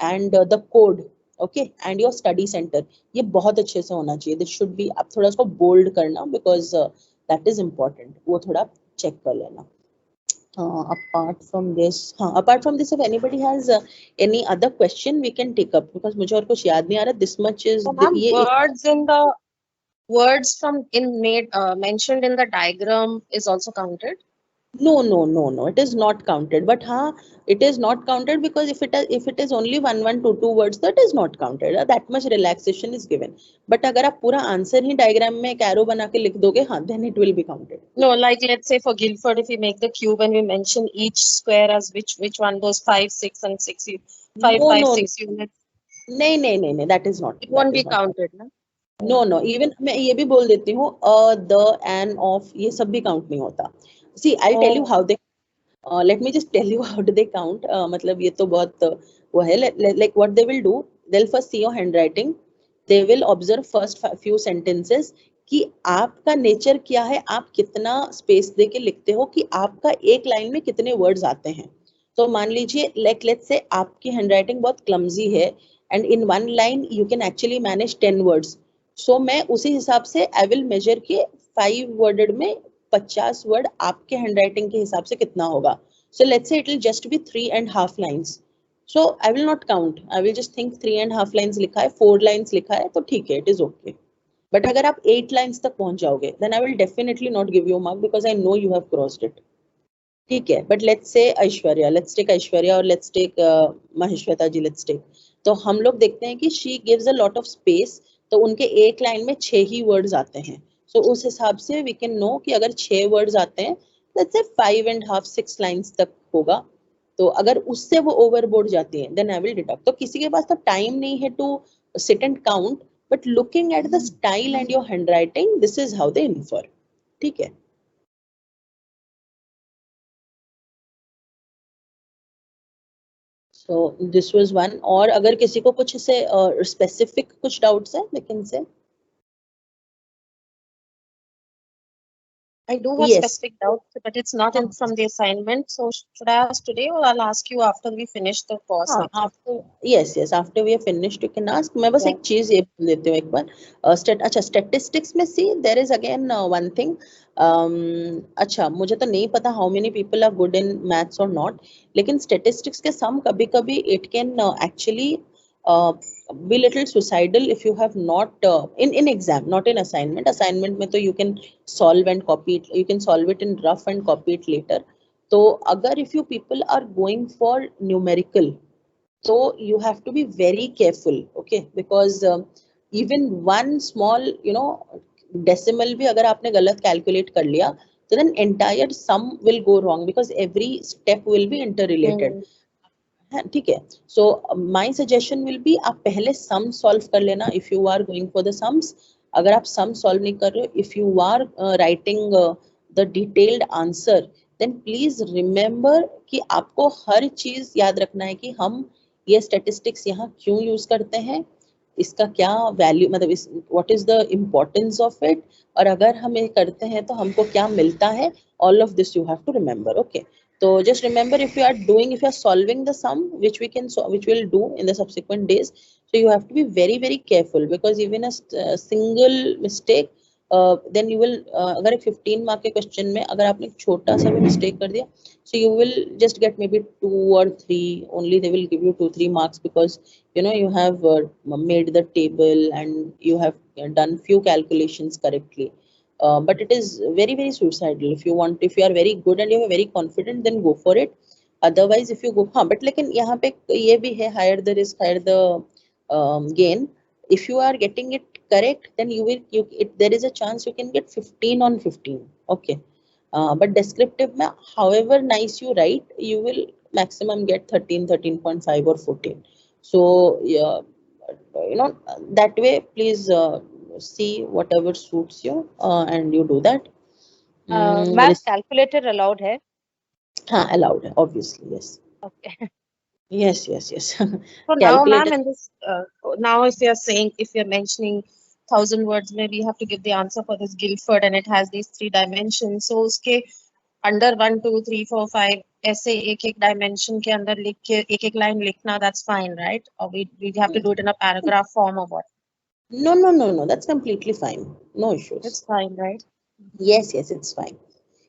and the code, okay, and your study centre. ये बहुत अच्छे से होना चाहिए. दिस शुड बी, आप थोड़ा उसको बोल्ड करना बिकॉज दैट इज इम्पोर्टेंट. वो थोड़ा चेक कर लेना. Apart from this, if anybody has any other question, we can take up because मुझे और कुछ याद नहीं आ रहा. This much is words from mentioned in the diagram is also counted. No, it is not counted. But it is not counted because if it is only 2 words, that is not counted. That much relaxation is given. But अगर आप पूरा answer ही diagram में एक arrow बना के लिख दोगे, then it will be counted. No, like let's say for Guilford, if we make the cube and we mention each square as which one, those 5, 6 and 6, 6 units. नहीं, that is not. It won't be counted, na? No, even मैं ये भी बोल देती हूँ, the, and, of, ये सब भी count नहीं होता. See, I'll tell you how they. Let me just tell you how do they count. मतलब ये तो बहुत वो है. Like what they will do, they'll first see your handwriting. They will observe first few sentences कि आपका nature क्या है, आप कितना स्पेस दे के लिखते हो, कि आपका एक लाइन में कितने वर्ड्स आते हैं. तो मान लीजिए like let's say आपकी हैंडराइटिंग बहुत क्लमजी है and in one line you can actually manage 10 words. So मैं उसी हिसाब से I will measure कि 5 worded में 50 वर्ड आपके हैंडराइटिंग के हिसाब से कितना होगा. So let's say it will just be 3.5 lines. So I will not count. I will just think 3.5 lines लिखा है, 4 lines लिखा है, तो ठीक है, it is okay. But अगर आप 8 lines तक पहुंच जाओगे, then I will definitely not give you a mark because I know you have crossed it. ठीक है. But let's say Aishwarya, let's take Aishwarya or let's take Maheshweta ji, let's take. तो हम लोग देखते हैं कि she gives a lot of space, तो उनके एक लाइन में 6 ही वर्ड्स आते हैं. So उस हिसाब से we can know कि अगर 6 वर्ड्स आते हैं, let's say 5.5, 6 lines तक होगा. तो अगर उससे वो ओवरबोर्ड जाती है, then I will deduct. तो किसी के पास तो टाइम नहीं है to sit and count, but looking at the style and your handwriting, this is how they infer. ठीक है. So this was one. और अगर किसी को कुछ से specific कुछ doubts है, they can say. I do have specific doubts, but it's not from the assignment. So should I ask today or I'll ask you after we finish the course? Yes, after we are finished, you can ask. मैं बस एक चीज ये बोल देती हूँ एक बार. अच्छा, statistics में see there is again one thing. अच्छा, मुझे तो नहीं पता how many people are good in maths or not. लेकिन statistics के sum कभी-कभी it can actually be little suicidal if you have not in exam, not in assignment में तो you can solve and copy it, you can solve it in rough and copy it later. तो अगर if you people are going for numerical, so you have to be very careful, okay, because even one small decimal भी अगर आपने गलत calculate कर लिया, तो then entire sum will go wrong because every step will be interrelated. ठीक है. So my suggestion will be आप पहले sum solve कर लेना if you are going for the sums. अगर आप sum solve नहीं कर रहे हो, if you are writing the detailed answer, then please remember कि आपको हर चीज याद रखना है कि हम ये statistics यहाँ क्यों use करते हैं, इसका क्या वैल्यू, मतलब what is the importance of it, और अगर हम ये करते हैं तो हमको क्या मिलता है. All of this you have to remember, okay. So just remember, if you are solving the sum, which we'll do in the subsequent days, so you have to be very, very careful because even a single mistake, then you will अगर 15 mark के question में अगर आपने छोटा सा भी mistake कर दिया, so you will just get maybe 2 or 3 only. They will give you 2-3 marks because you have made the table and you have done few calculations correctly. But it is very, very suicidal. If you are very good and you are very confident, then go for it. Otherwise, if you go, but लेकिन यहाँ पे ये भी है, higher the risk, higher the gain. If you are getting it correct, then there is a chance you can get 15 on 15. Okay. But descriptive में, however nice you write, you will maximum get 13, 13.5 or 14. So yeah, that way, please see whatever suits you and you do that. Ma'am calculator allowed है? हाँ, allowed है, obviously, yes. Okay. Yes. So now, Calculator. ma'am, in this, now if you're saying, if you're mentioning 1,000 words, maybe you have to give the answer for this Guilford, and it has these 3 dimensions. So उसके under 1, 2, 3, 4, 5 ऐसे एक dimension के अंदर लिख के एक line लिखना, that's fine, right? Or we have to do it in a paragraph form or what? No, that's completely fine. No issues. It's fine, right? Yes, it's fine.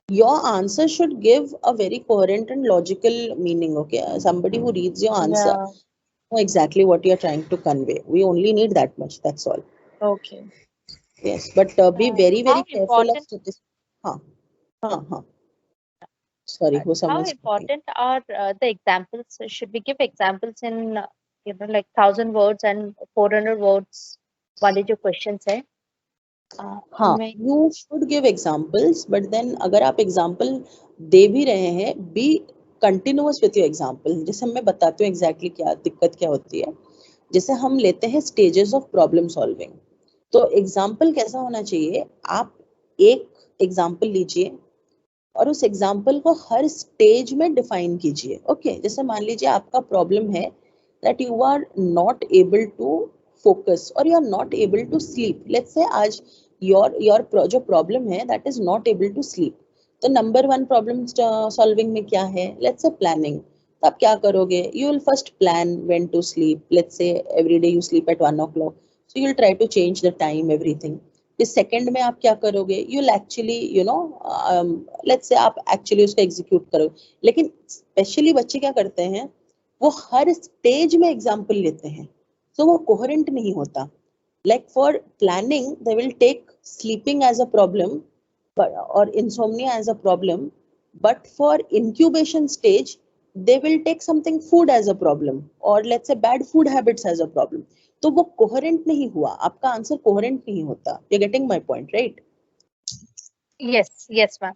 Your answer should give a very coherent and logical meaning, okay? Somebody who reads your answer Yeah. know exactly what you're trying to convey. We only need that much, that's all. Okay. Yes, but be very, How very careful of important? statistics. Huh. Sorry, who How someone's speaking. important are the examples? Should we give examples in like 1,000 words and 400 words वाले जो questions है? हाँ, उनमें you should give examples, but then अगर आप example दे भी रहे हैं, be continuous with your example. जैसे मैं बताती हूँ exactly क्या दिक्कत क्या होती है. जैसे हम लेते हैं stages of problem solving. तो example कैसा होना चाहिए? आप एक example लीजिए और उस एग्जाम्पल को हर स्टेज में डिफाइन कीजिए. ओके, जैसे मान लीजिए आपका प्रॉब्लम है that you are not able to focus और you are not able to sleep. Let's say आज योर जो प्रॉब्लम है that is not able to sleep. तो नंबर 1 प्रॉब्लम सॉल्विंग में क्या है? Let's say planning. तो आप क्या करोगे? You will first plan when to sleep. Let's say every day you sleep at 1 o'clock, so you will try to change the time everything. फिर second में आप क्या करोगे? You will actually let's say आप एक्चुअली उसको execute करो. लेकिन specially बच्चे क्या करते हैं, वो हर स्टेज में एग्जाम्पल लेते हैं, तो वो कोहेरेंट नहीं होता. Like for planning they will take sleeping as a problem or insomnia as a problem, but for incubation stage they will take something food as a problem, or let's say bad food habits as a problem. तो वो coherent नहीं हुआ, आपका answer coherent नहीं होता. You getting my point, right? yes ma'am.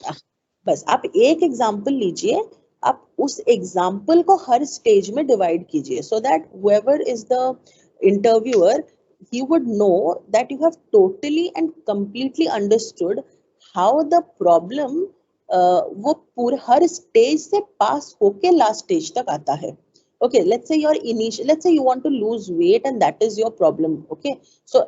बस आप एक एग्जाम्पल लीजिए, आप उस एग्जाम्पल को हर स्टेज में डिवाइड कीजिए, so that whoever is the interviewer, he would know that you have totally and completely understood how the problem वो पूरे हर स्टेज से पास होके लास्ट स्टेज तक आता है. Okay, let's say you want to lose weight and that is your problem. Okay, so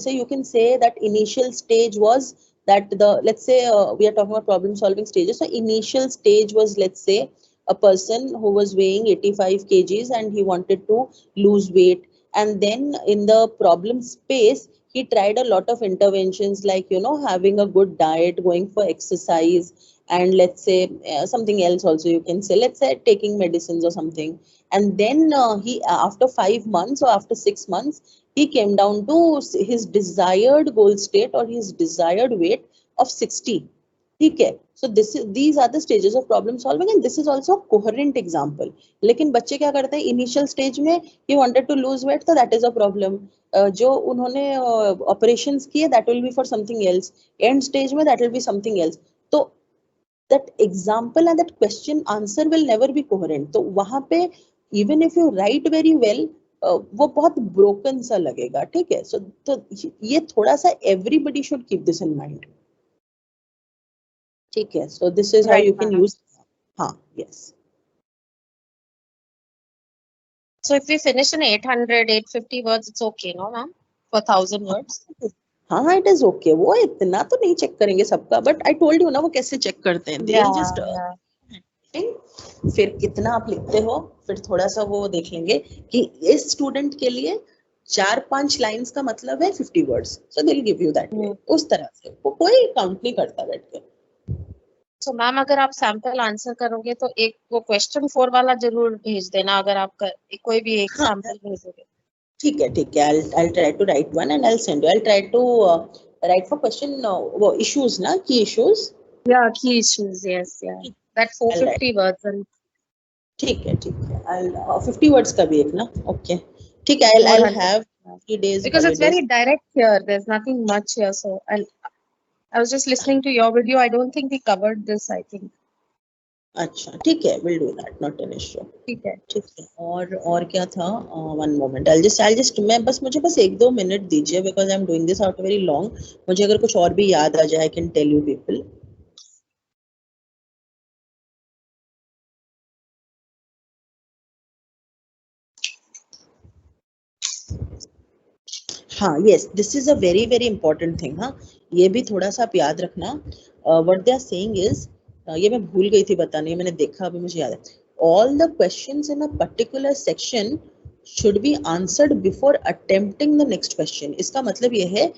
you can say that initial stage was that let's say we are talking about problem solving stages. So initial stage was, let's say, a person who was weighing 85 kgs and he wanted to lose weight, and then in the problem space he tried a lot of interventions, like having a good diet, going for exercise, and let's say something else also, you can say, let's say taking medicines or something. And then he after 5 months or after 6 months he came down to his desired goal state or his desired weight of 60. ठीक है, so these are the stages of problem solving and this is also a coherent example. लेकिन बच्चे क्या करते हैं, initial stage में he wanted to lose weight, so that is a problem. जो उन्होंने operations किए, that will be for something else. End stage में that will be something else. तो that example and that question answer will never be coherent. तो वहां पे even if you write very well, वो बहुत broken सा लगेगा. ठीक है, तो ये थोड़ा सा everybody should keep this in mind. ठीक है, so this is how Right, you can ma'am. use. हाँ, yes. So if we finish in 800, 850 words, it's okay, no, ma'am? For 1,000 words? हाँ, it is okay. वो इतना तो नहीं check करेंगे सबका, but I told you ना वो कैसे चेक करते हैं. They'll just फिर कितना आप लिखते हो, फिर थोड़ा सा वो देख लेंगे कि इस स्टूडेंट के लिए 4-5 लाइंस का मतलब है 50 words, so they will give you that way. उस तरह से वो कोई काउंट नहीं करता बैठ के. So मैम अगर आप सैंपल आंसर करोगे तो एक वो क्वेश्चन 4 वाला जरूर भेज देना, अगर आप कोई भी एक सैंपल भेजोगे. ठीक है, I'll try to write one and I'll send you. I'll try to write for question वो issues ना, key issues. Yeah, key issues, yes, yeah. That 450 words. And ठीक है, I'll 50 words का भी एक ना. Okay, ठीक है, I'll have 3 days because it's holidays. very direct here, there's nothing much here, so I was just listening to your video. I don't think we covered this, I think. अच्छा ठीक है, will do that, not an issue. ठीक है। ठीक है, और क्या था? वन मोमेंट, आई जस्ट मैं बस मुझे बस 1-2 मिनट दीजिए, because I am doing this out very long. मुझे अगर कुछ और भी याद आ जाए, I can tell you people. हाँ, yes, this is a very very important thing. हाँ, ये भी थोड़ा सा आप याद रखना। What they are saying is, ये मैं भूल गई थी बताने, मैंने देखा अभी मुझे याद है। All the questions in a particular section should be answered before attempting the next question. इसका मतलब ये है,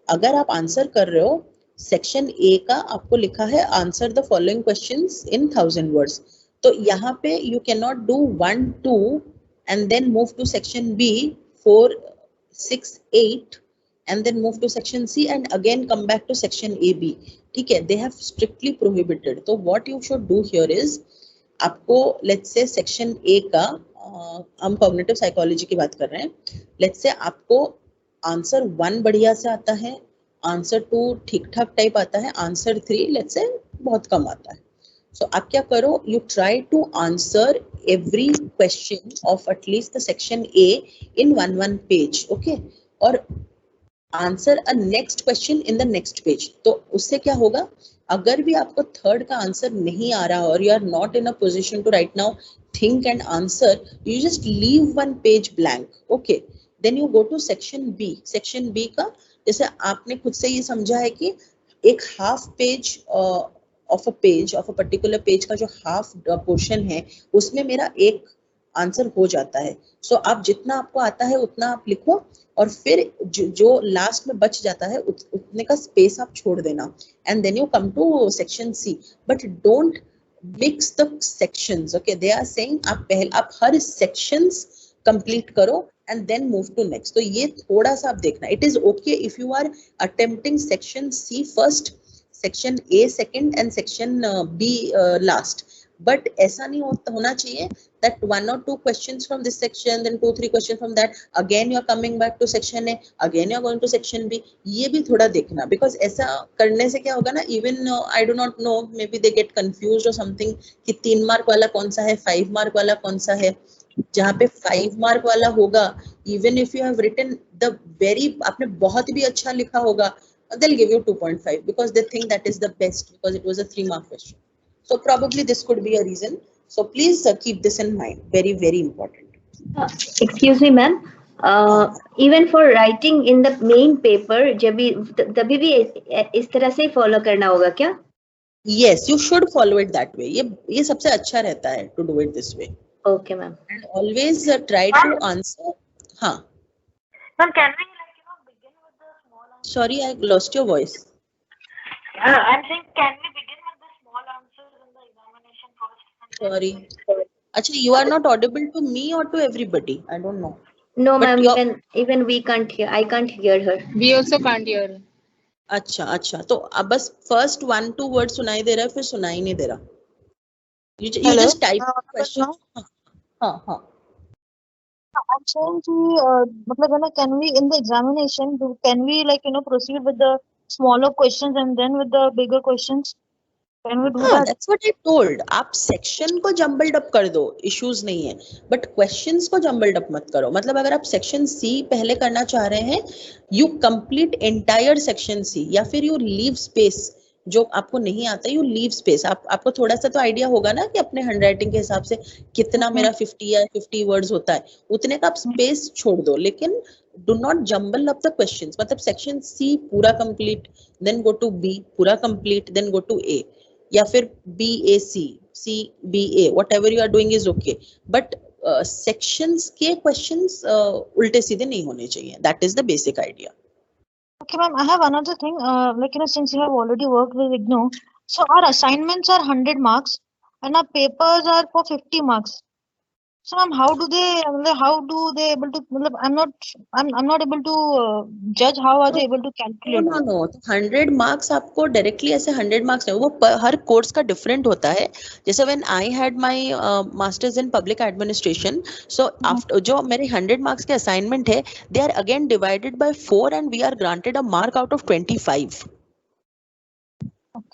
अगर आप आंसर कर रहे हो सेक्शन ए का, आपको लिखा है answer the following questions in 1000 words, तो यहाँ पे you can not do 1 2 and then move to section B 4 6 8 and then move to section C and again come back to section AB. ठीक है, they have strictly prohibited. तो what you should do here is, आपको let's say section A का, हम cognitive psychology की बात कर रहे हैं, let's say आपको आंसर 1 बढ़िया से आता है, आंसर 2 ठीक ठाक टाइप आता है, आंसर 3 let's say बहुत कम आता है। So आप क्या करो, you try to answer every question of at least the section A in one page, okay? और answer a next question in the next page. तो उससे क्या होगा, अगर भी आपको थर्ड का आंसर नहीं आ रहा और you are not in a position to right now think and answer, you just leave one page blank, okay? Then you go to section B. Section B का, जैसे आपने खुद से ये समझा है कि एक half page of a particular page का जो हाफ पोर्शन है, उसमें मेरा एक आंसर हो जाता है। सो आप जितना आपको आता है उतना आप लिखो, और फिर जो लास्ट में बच जाता है उतने का स्पेस आप छोड़ देना, and then you come to section C. But don't mix the sections, okay? They are saying आप हर सेक्शंस कंप्लीट करो and then move to next. तो ये थोड़ा सा आप देखना, it is okay if you are attempting section C first, section A second and section B last, but ऐसा नहीं होना चाहिए that 1 or 2 questions from this section, then 2-3 questions from that, again you are coming back to section A, again you are going to section B. ये भी थोड़ा देखना, because ऐसा करने से क्या होगा ना, even I do not know, maybe they get confused or something कि 3 मार्क वाला कौन सा है, 5 मार्क वाला कौन सा है। जहाँ पे 5 मार्क वाला होगा, even if you have written the very, आपने बहुत भी अच्छा लिखा होगा, they'll give you 2.5 because they think that is the best because it was a 3-mark question. So probably this could be a reason. So please keep this in mind. Very, very important. Excuse me, ma'am. Even for writing in the main paper, तभी भी इस तरह से follow करना होगा क्या? Yes, you should follow it that way. ये सबसे अच्छा रहता है to do it this way. Okay, ma'am. And always try to answer. हाँ. Ma'am, can we begin with the small answers? Sorry, I lost your voice. I'm saying, can we begin with the small answers in the examination first? Sorry. Actually, you are not audible to me or to everybody. I don't know. No, But ma'am. Even we can't hear. I can't hear her. We also can't hear. अच्छा, तो अब बस first 1-2 word सुनाई दे रहा है, फिर सुनाई नहीं दे रहा। You just type the question. हाँ. I'm saying कि can we in the examination can we proceed with the smaller questions and then with the bigger questions? Can we do that? That's what I told. आप section को jumbled up कर दो, issues नहीं है, but questions को jumbled up मत करो। मतलब अगर आप सेक्शन सी पहले करना चाह रहे हैं, you complete entire section C, या फिर यू लीव स्पेस, जो आपको नहीं आता यू लीव स्पेस। आपको थोड़ा सा तो आइडिया होगा ना कि अपने हैंडराइटिंग के हिसाब से कितना मेरा 50 या 50 वर्ड्स होता है, उतने का आप स्पेस छोड़ दो, लेकिन do not jumble up the questions. मतलब सेक्शन सी पूरा complete, then go to B पूरा complete, then go to A, या फिर BAC, CBA, whatever you are doing is okay, but sections के questions उल्टे सीधे नहीं होने चाहिए. That is the basic idea. Okay, ma'am, I have another thing. Since you have already worked with IGNOU, so our assignments are 100 marks and our papers are for 50 marks. So, ma'am, how do they able to? I'm not able to judge how are they able to calculate. No. 100 marks आपको directly ऐसे 100 marks नहीं, वो हर course का different होता है। जैसे when I had my masters in public administration, so after जो मेरे 100 marks के assignment है, they are again divided by 4 and we are granted a mark out of 25.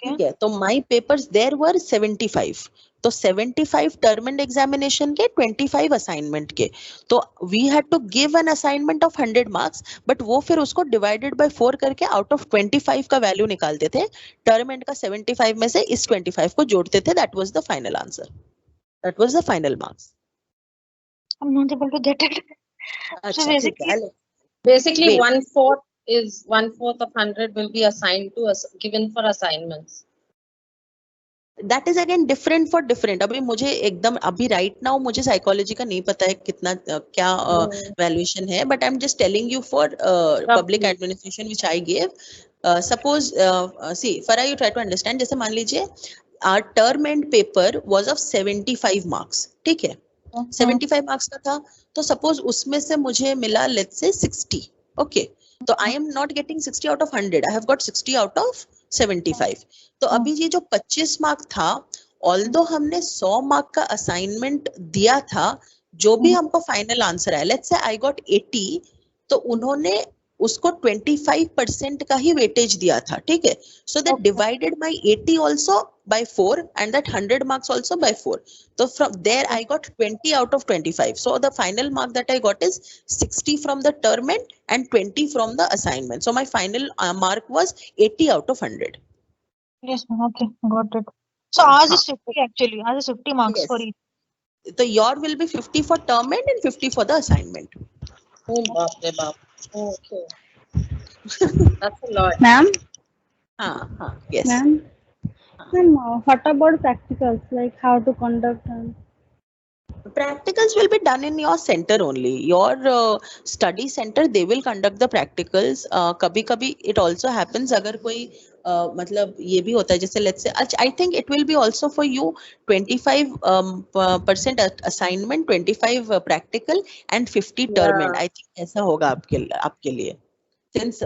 ठीक है, तो माई पेपर्स देयर वर 75, तो 75 टर्म एंड एग्जामिनेशन के, 25 assignment के, तो we had to give an assignment of 100 marks, but वो फिर उसको डिवाइडेड बाय 4 करके आउट ऑफ 25 का वैल्यू निकालते थे, टर्म एंड का 75 में से इस 25 को जोड़ते थे, that was the final answer, that was the final marks. I'm not able to get it. अच्छा ठीक basically- है, Basically, Wait. 1/4 is 1/4 of 100 will be assigned to us, given for assignments. That is again different for different. अभी मुझे एकदम अभी right now मुझे psychology का नहीं पता है कितना क्या वैल्यूएशन है, but I am just telling you for public administration which I give. Suppose C for you try to understand, जैसे मान लीजिए our term end paper was of 75 marks, ठीक है, 75 मार्क्स का था, तो सपोज उसमें से मुझे मिला लेट्स से 60, ओके, तो I am not getting 60 out of 100, I have got 60 out of 75. तो अभी ये जो 25 मार्क था, ऑल्दो हमने 100 मार्क का असाइनमेंट दिया था, जो भी हमको फाइनल आंसर आया, लेट्स से आई गॉट 80, तो उन्होंने उसको 25% का ही वेटेज दिया था, ठीक है, so that divided my 80 also by 4 and that 100 marks also by 4. So from there I got 20 out of 25. So the final mark that I got is 60 from the term end and 20 from the assignment. So my final mark was 80 out of 100. Yes, ma'am. Okay, got it. So ours is 50 actually. Ours is 50 marks Yes. for each. So your will be 50 for term end and 50 for the assignment. Oh, baap re baap. Okay. That's a lot. Ma'am, Yes. ma'am, what about practicals, like how to conduct them? Practicals will be done in your center only. Your study center, they will conduct the practicals. कभी कभी it also happens अगर कोई मतलब ये भी होता है, जैसे let's say I think it will be also for you 25% assignment, 25 practical and 50 term end. I think ऐसा होगा आपके लिए. Since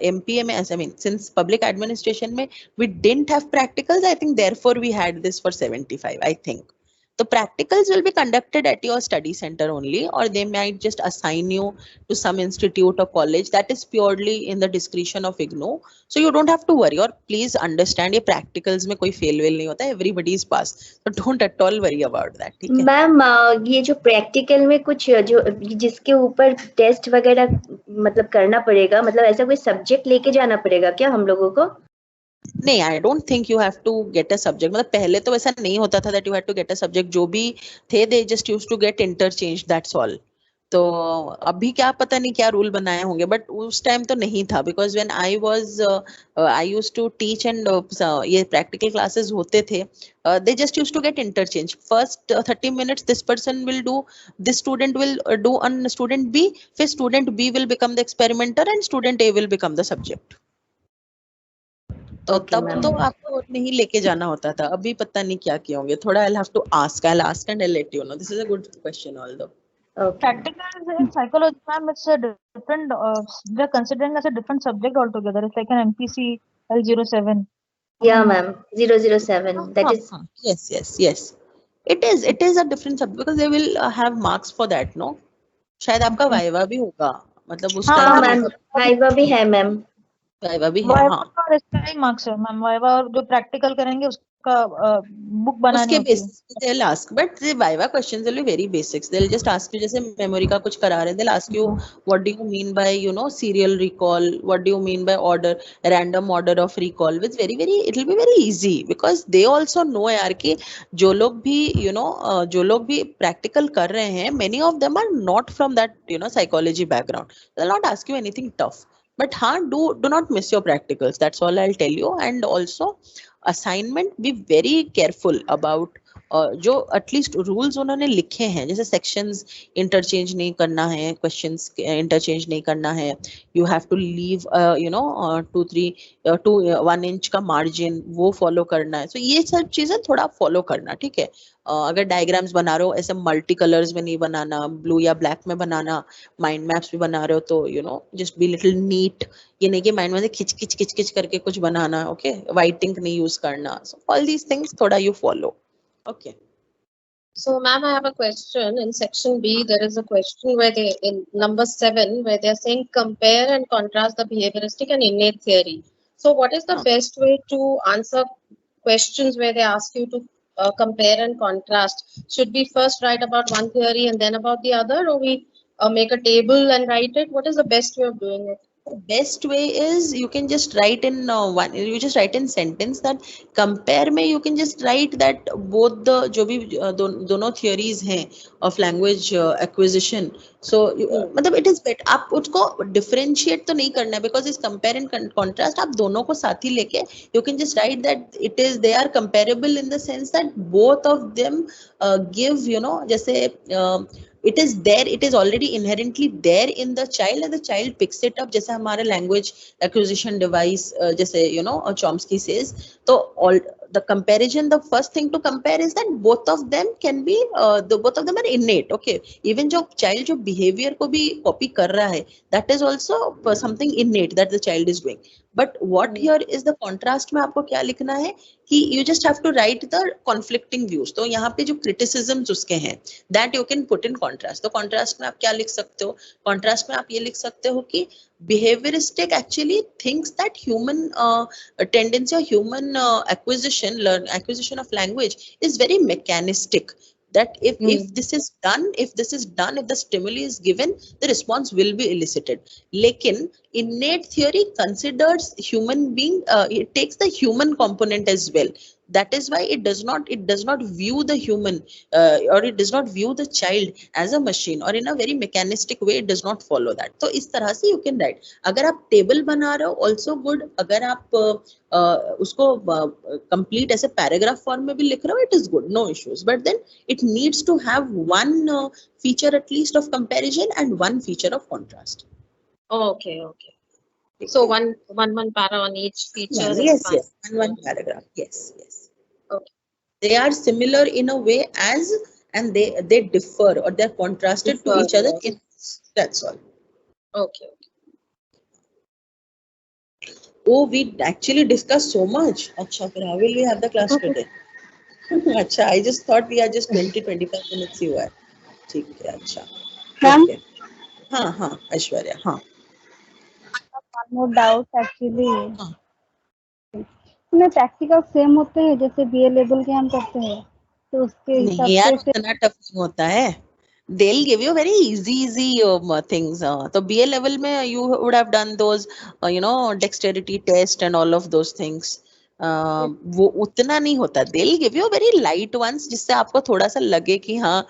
MPA में, I mean since public administration में we didn't have practicals, I think therefore we had this for 75, I think. The practicals will be conducted at your study center only, or they might just assign you to some institute or college. That is purely in the discretion of IGNOU. So you don't have to worry, or please understand ये practicals में कोई fail नहीं होता है, everybody is pass. So don't at all worry about that. ठीक है? Ma'am ये जो प्रैक्टिकल में कुछ जो जिसके ऊपर टेस्ट वगैरह मतलब करना पड़ेगा, मतलब ऐसा कोई सब्जेक्ट लेके जाना पड़ेगा क्या हम लोगों को? नहीं, I don't think you have to get a subject. मतलब पहले तो वैसा नहीं होता था that you have to get a subject. जो भी थे they just used to get interchange, that's all. तो अभी क्या पता नहीं क्या रूल बनाए होंगे, बट उस टाइम तो नहीं था, because when I used to teach and ये प्रैक्टिकल क्लासेस होते थे, they just used to get interchange. First 30 minutes this person will do, this student will do on student B, फिर student B will become the experimenter and student A will become the subject. तो तब तो आपको नहीं लेके जाना होता था. अभी पता नहीं क्या किए होंगे. थोड़ा I'll have to ask. I'll ask and I'll let you know. This is a good question, although. Okay. Practical in psychology, ma'am, it's a different. They're considering as a different subject altogether. It's like an NPC L07. Yeah, ma'am. 007. That is. Yes. It is a different subject because they will have marks for that, no? शायद आपका viva भी होगा, मतलब उस हाँ time ma'am, viva भी है ma'am. Viva भी है. वाइवा हाँ, का इसका ही मार्क्स है मैम. वाइवा और जो प्रैक्टिकल करेंगे उसका बुक बनानी उसके होती है. Basis they'll ask, but the viva questions will be very basics. They'll just ask you, जैसे memory का कुछ करा रहे हैं, they'll ask you what do you mean by serial recall, what do you mean by order, random order of recall. It's very it will be very easy because they also know यार कि जो लोग भी जो लोग भी practical कर रहे हैं, many of them are not from that psychology background. They'll not ask you anything tough. But do not miss your practicals. That's all I'll tell you. And also assignment, be very careful about जो at least rules उन्होंने लिखे हैं, जैसे sections interchange नहीं करना है, questions interchange नहीं करना है, you have to leave 1 inch का मार्जिन, वो फॉलो करना है. सो ये सब चीजें थोड़ा फॉलो करना, ठीक है. अगर डायग्राम्स बना रहे हो ऐसे मल्टी कलर्स में नहीं बनाना, ब्लू या ब्लैक में बनाना. माइंड मैप्स भी बना रहे हो तो जस्ट बी लिटिल नीट. ये नहीं कि माइंड में से खिच करके कुछ बनाना, ओके. वाइट इंक नहीं यूज करना. सो ऑल दीज थिंग्स थोड़ा you follow. Okay. So, ma'am, I have a question. In section B, there is a question where they, in number 7, where they are saying compare and contrast the behavioristic and innate theory. So what is the best way to answer questions where they ask you to compare and contrast? Should we first write about one theory and then about the other, or we make a table and write it? What is the best way of doing it? The best way is you can just write in you just write in sentence that compare में you can just write that both the जो भी दोनों theories हैं of language acquisition. So मतलब it is better आप उसको differentiate तो नहीं करना है because इस compare and contrast आप दोनों को साथ ही लेके you can just write that it is they are comparable in the sense that both of them give जैसे it is there, it is already inherently there in the child and the child picks it up जैसे हमारा language acquisition device जैसे Chomsky says. तो all the comparison, the first thing to compare is that both of them can be both of them are innate. Okay, even जो child जो behavior को भी copy कर रहा है, that is also something innate that the child is doing. But what here is the contrast में आपको क्या लिखना है कि you just have to write the conflicting views. तो यहाँ पे जो criticisms उसके हैं that you can put in contrast. तो contrast में आप क्या लिख सकते हो? Contrast में आप ये लिख सकते हो कि behavioristic actually thinks that human tendency or human acquisition of language is very mechanistic. That if this is done, if the stimuli is given, the response will be elicited. Lekin innate theory considers human being, it takes the human component as well. That is why it does not view the human or it does not view the child as a machine, or in a very mechanistic way it does not follow that. So इस तरह से you can write. अगर आप table बना रहे हो also good. अगर आप उसको complete ऐसे paragraph form में भी लिख रहे हो, it is good, no issues. But then it needs to have one feature at least of comparison and one feature of contrast. Okay. So one para on each feature. Yes. One paragraph. Yes. Okay. They are similar in a way as, and they differ or they're contrasted to each other. That's all. Okay. Oh, we actually discussed so much. Acha, how will we have the class today? Acha, I just thought we are just 20-25 minutes ही हुआ है. ठीक है, अच्छा. Okay. हाँ, ऐश्वर्या, हाँ. One more doubt actually. हाँ. इसमें practical same होते हैं जैसे बीए लेवल के हम करते हैं, तो उसके हिसाब नहीं यार, से इतना टफ नहीं होता है. They'll give you very easy things. So BA level में you would have done those dexterity test and all of those things. वो उतना नहीं होता. They'll give you very light ones जिससे आपको थोड़ा सा लगे कि हाँ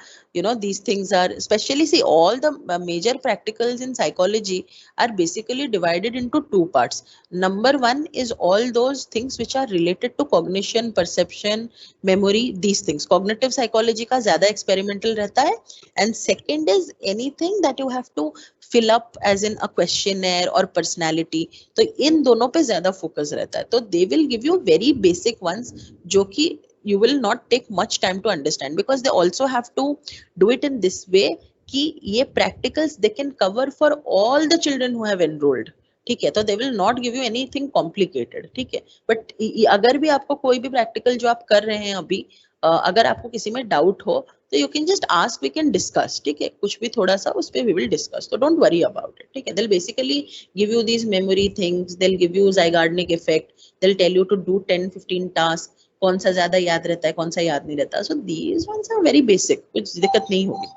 these things are, especially see all the major practicals in psychology are basically divided into two parts. Number one is all those things which are related to cognition, perception, memory, these things. Cognitive psychology का ज़्यादा experimental रहता है. And second is anything that you have to fill up as in a questionnaire or personality. तो इन दोनों पे ज़्यादा focus रहता है. तो they will give you very basic ones जो कि you will not take much time to understand, because they also have to do it in this way कि ये practicals they can cover for all the children who have enrolled. ठीक है, तो they will not give you anything complicated. ठीक है, but अगर भी आपको कोई भी practical जो आप कर रहे हैं अभी, अगर आपको किसी में डाउट हो तो you can just ask, we can discuss. ठीक है, कुछ भी थोड़ा सा उस पे we will discuss. So don't worry about it. ठीक है, they'll basically give you these memory things. They'll give you Zygarnik effect. They'll tell you to do 10-15 tasks. कौन सा ज्यादा याद रहता है, कौन सा याद नहीं रहता. So these ones are very basic. कुछ दिक्कत नहीं होगी.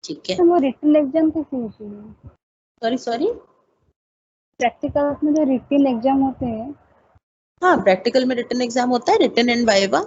ठीक है. वो रिटन एग्जाम कैसे होती है? सॉरी प्रैक्टिकल में जो रिटन एग्जाम होते हैं, हाँ, प्रैक्टिकल में रिटन एग्जाम होता है, रिटन एंड वाइवा.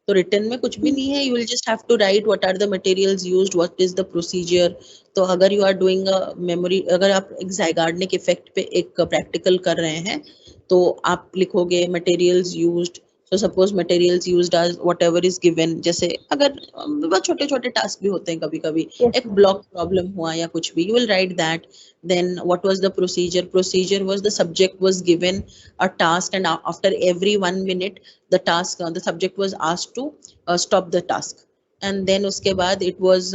तो रिटन में कुछ भी नहीं है. You will just have to write what are the materials used, what is the procedure. तो अगर you are doing a memory, अगर आप एक ज़ाइगार्निक इफेक्ट पे एक प्रैक्टिकल कर रहे हैं तो आप लिखोगे materials used. So suppose materials used as whatever is given. जैसे अगर बहुत छोटे छोटे टास्क भी होते हैं कभी कभी, एक ब्लॉक प्रॉब्लम हुआ या कुछ भी, you will write that. Then what was the procedure? Procedure was the subject was given a task, and after every 1 minute the subject was asked to stop the task. And then uske baad it was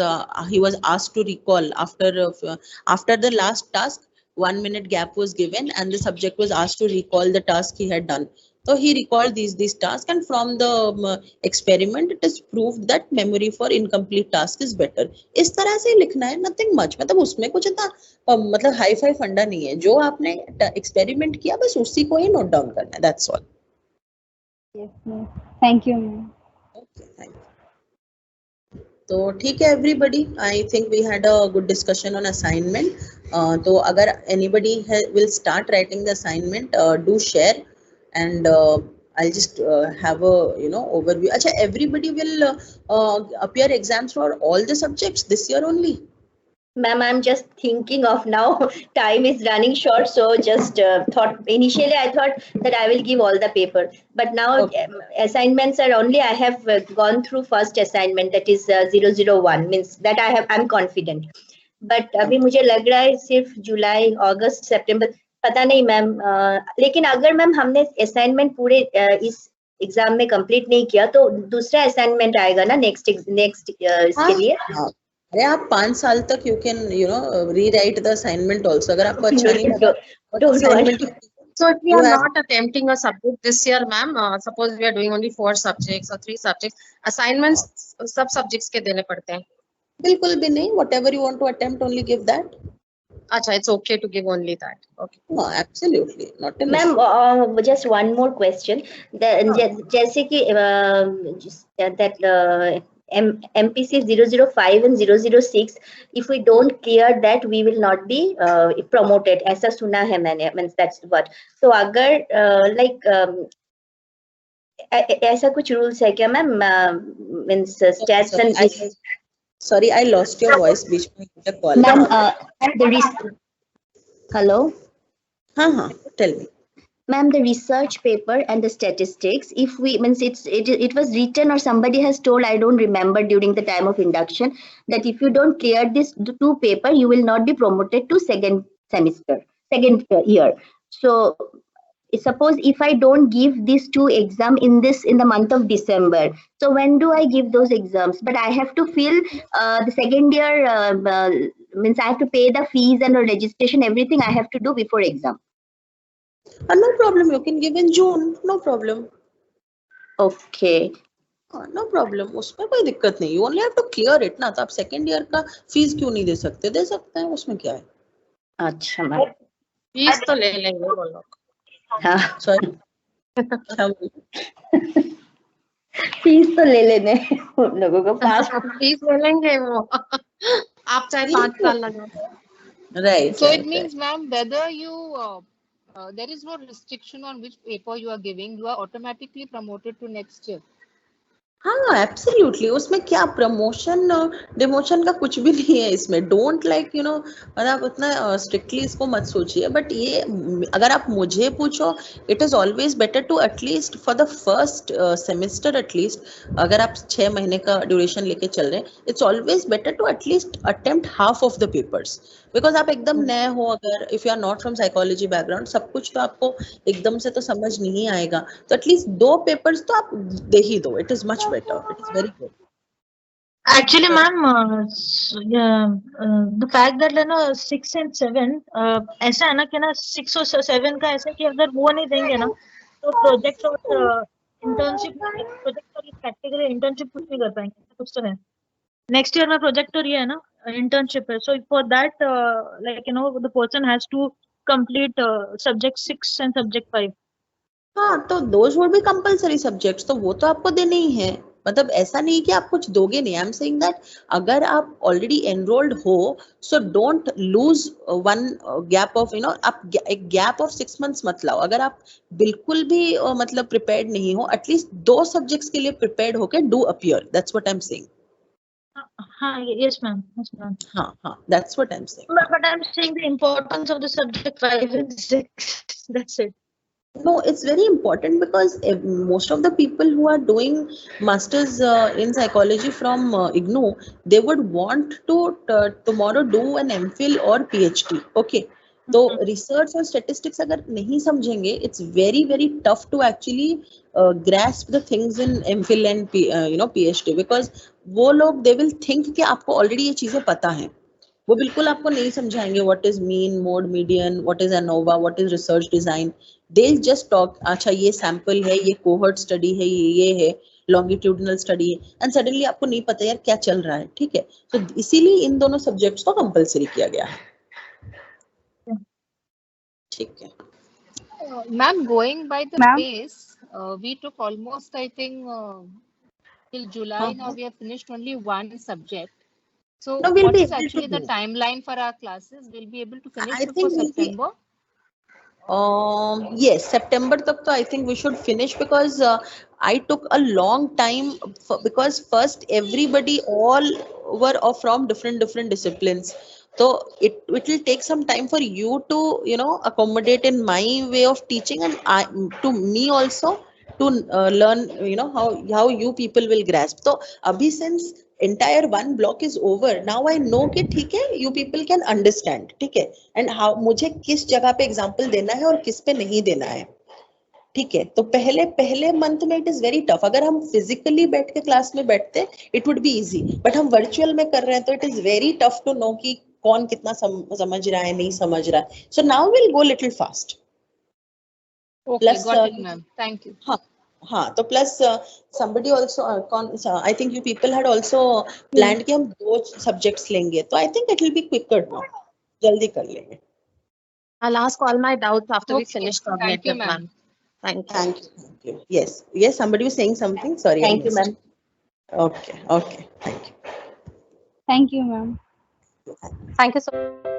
he was asked to recall after the last task. 1 minute gap was given and the subject was asked to recall the task he had done. So he recalled these tasks, and from the experiment it is proved that memory for incomplete task is better. इस तरह से लिखना है, nothing much, मतलब उसमें कुछ इतना मतलब हाई फाई फंडा नहीं है, जो आपने एक्सपेरिमेंट किया बस उसी को ही नोट डाउन करना है, that's all. Yes, ma'am. Thank you, ma'am. Okay, thank you. तो ठीक है everybody, I think we had a good discussion on assignment. तो अगर anybody will start writing the assignment, do share, and I'll just have a overview. अच्छा, everybody will appear exams for all the subjects this year only? Ma'am, I'm just thinking of now. Time is running short, so just thought initially I thought that I will give all the paper, but now Okay. Assignments are only I have gone through first assignment, that is 001, means that I'm confident. But अभी मुझे लग रहा है सिर्फ जुलाई, अगस्त, सितंबर, पता नहीं ma'am. लेकिन अगर मैम हमने असाइनमेंट पूरे इस एग्जाम में कंप्लीट नहीं किया तो दूसरा असाइनमेंट आएगा ना नेक्स्ट इसके लिए. अरे आप 5 साल तक you can rewrite the assignment also. अगर आपको अच्छा नहीं लगा assignment. So if we are not attempting a subject this year, ma'am, suppose we are doing only 4 subjects or 3 subjects, assignments सब subjects के देने पड़ते हैं? बिल्कुल भी नहीं, whatever you want to attempt, only give that. अच्छा, it's okay to give only that. Okay. No, absolutely not. Ma'am, just one more question. जैसे कि that MPC 005 and 006, if we don't clear that, we will not be promoted. ऐसा सुना है मैंने, means that's what. So अगर like ऐसा कुछ rules है क्या ma'am? Means stats and Sorry, I lost your voice बीच में the call. Ma'am, hello. हाँ, tell me. Ma'am, the research paper and the statistics, if we means it was written or somebody has told, I don't remember, during the time of induction, that if you don't clear this 2 paper, you will not be promoted to second year. So suppose if I don't give these 2 exam in the month of December, so when do I give those exams? But I have to fill the second year, means I have to pay the fees and the registration, everything I have to do before exam. No problem, you can give in June, no problem. Okay. No problem, उसमें कोई दिक्कत नहीं. You only have to clear it ना. तो आप second year का fees क्यों नहीं दे सकते? दे सकते हैं, उसमें क्या है? अच्छा मैम. Fees तो ले लेंगे वो लोग. हाँ. Sorry. क्या बोले? फीस तो ले लेने उन लोगों को. पास फीस ले लेंगे वो. आप चाहे 5 साल लगा. Right. So right, it means, ma'am, whether you there is no restriction on which paper you are giving, you are automatically promoted to next year. हाँ, एब्सोल्युटली. उसमें क्या प्रमोशन डिमोशन का कुछ भी नहीं है इसमें. डोंट लाइक मतलब उतना स्ट्रिक्टली इसको मत सोचिए. बट ये अगर आप मुझे पूछो, it is always better to at least for the first semester, at least अगर आप 6 महीने का ड्यूरेशन लेके चल रहे हैं, it's always better to at least attempt half of the papers. Because आप एकदम नए हो, अगर if you are not from psychology background, सब कुछ तो आपको एकदम से तो समझ नहीं आएगा. तो एटलीस्ट 2 पेपर्स तो आप दे ही दो. It is much better. It is very good. Actually, ma'am, the fact that 6 and 7 ऐसा है ना कि 6 और 7 का ऐसा कि अगर वो नहीं देंगे ना तो प्रोजेक्ट और इंटर्नशिप, प्रोजेक्ट और प्रैक्टिकल इंटर्नशिप कुछ नहीं कर पाएंगे. कुछ तो है. नेक्स्ट ईयर में प्रोजेक्ट और ये है ना इंटर्नशिप है. So for that the person has to complete subject 6 and subject 5. हाँ, तो those would be compulsory subjects, तो वो तो आपको देने ही है. मतलब ऐसा नहीं कि आप कुछ दोगे नहीं. आई एम सेइंग दैट अगर आप ऑलरेडी एनरोल्ड हो, so don't lose one gap of आप एक गैप ऑफ 6 months मत लाओ. अगर आप बिल्कुल भी मतलब प्रिपेयर्ड नहीं हो, एटलीस्ट 2 सब्जेक्ट्स के लिए प्रिपेयर्ड होके do appear. That's what I am saying. हाँ, yes ma'am. हाँ, that's what I'm saying. But I'm saying the importance of the subject 5 and 6. That's it. No, it's very important because most of the people who are doing masters in psychology from IGNOU, they would want to tomorrow do an MPhil or PhD. Okay. तो research और statistics अगर नहीं समझेंगे, it's very very tough to actually grasp the things in MPhil and PhD, because वो लोग they will think कि आपको already ये चीजें पता हैं. वो बिल्कुल आपको नहीं समझाएंगे what is mean, mode, median, what is ANOVA, what is research design. They just talk, अच्छा ये सैंपल है, ये कोहर्ट स्टडी है, ये है लॉन्गिट्यूडिनल स्टडी है, एंड सडनली आपको नहीं पता यार क्या चल रहा है. ठीक है, तो इसीलिए इन दोनों सब्जेक्ट्स को कंपलसरी किया गया है. ठीक है. Ma'am, going by the Ma'am? pace, we took almost, I think, till July. Now we have finished only one subject. So No, we'll what be is able to actually the do. timeline for our classes? We'll be able to finish I before think we'll be September. yes, September tak to I think we should finish, because I took a long time because first everybody all were from different disciplines. So it will take some time for you to accommodate in my way of teaching, and to me also to learn how you people will grasp. So abhi since entire one block is over, now I know कि ठीक है you people can understand. ठीक है, and how मुझे किस जगह पे example देना है और किस पे नहीं देना है. ठीक है, तो पहले मंथ में इट इज वेरी टफ. अगर हम फिजिकली बैठ के क्लास में बैठते it would be easy, but हम वर्चुअल में कर रहे हैं तो it is very tough to know कि कौन कितना समझ रहा है, नहीं समझ रहा है. So now will go little fast. Okay, Plus, got it, ma'am. Thank you. हाँ, तो plus somebody also I think you people had also planned कि हम 2 सब्जेक्ट्स लेंगे, तो I think it will be quicker now. जल्दी कर लेंगे. I'll ask all my doubts after we Okay, finish thank you, cognitive, ma'am. ma'am. Thank you. Thank you. Yes, somebody was saying something. Sorry, I Thank you, missed. ma'am. Okay, thank you. Thank you, ma'am. Thank you so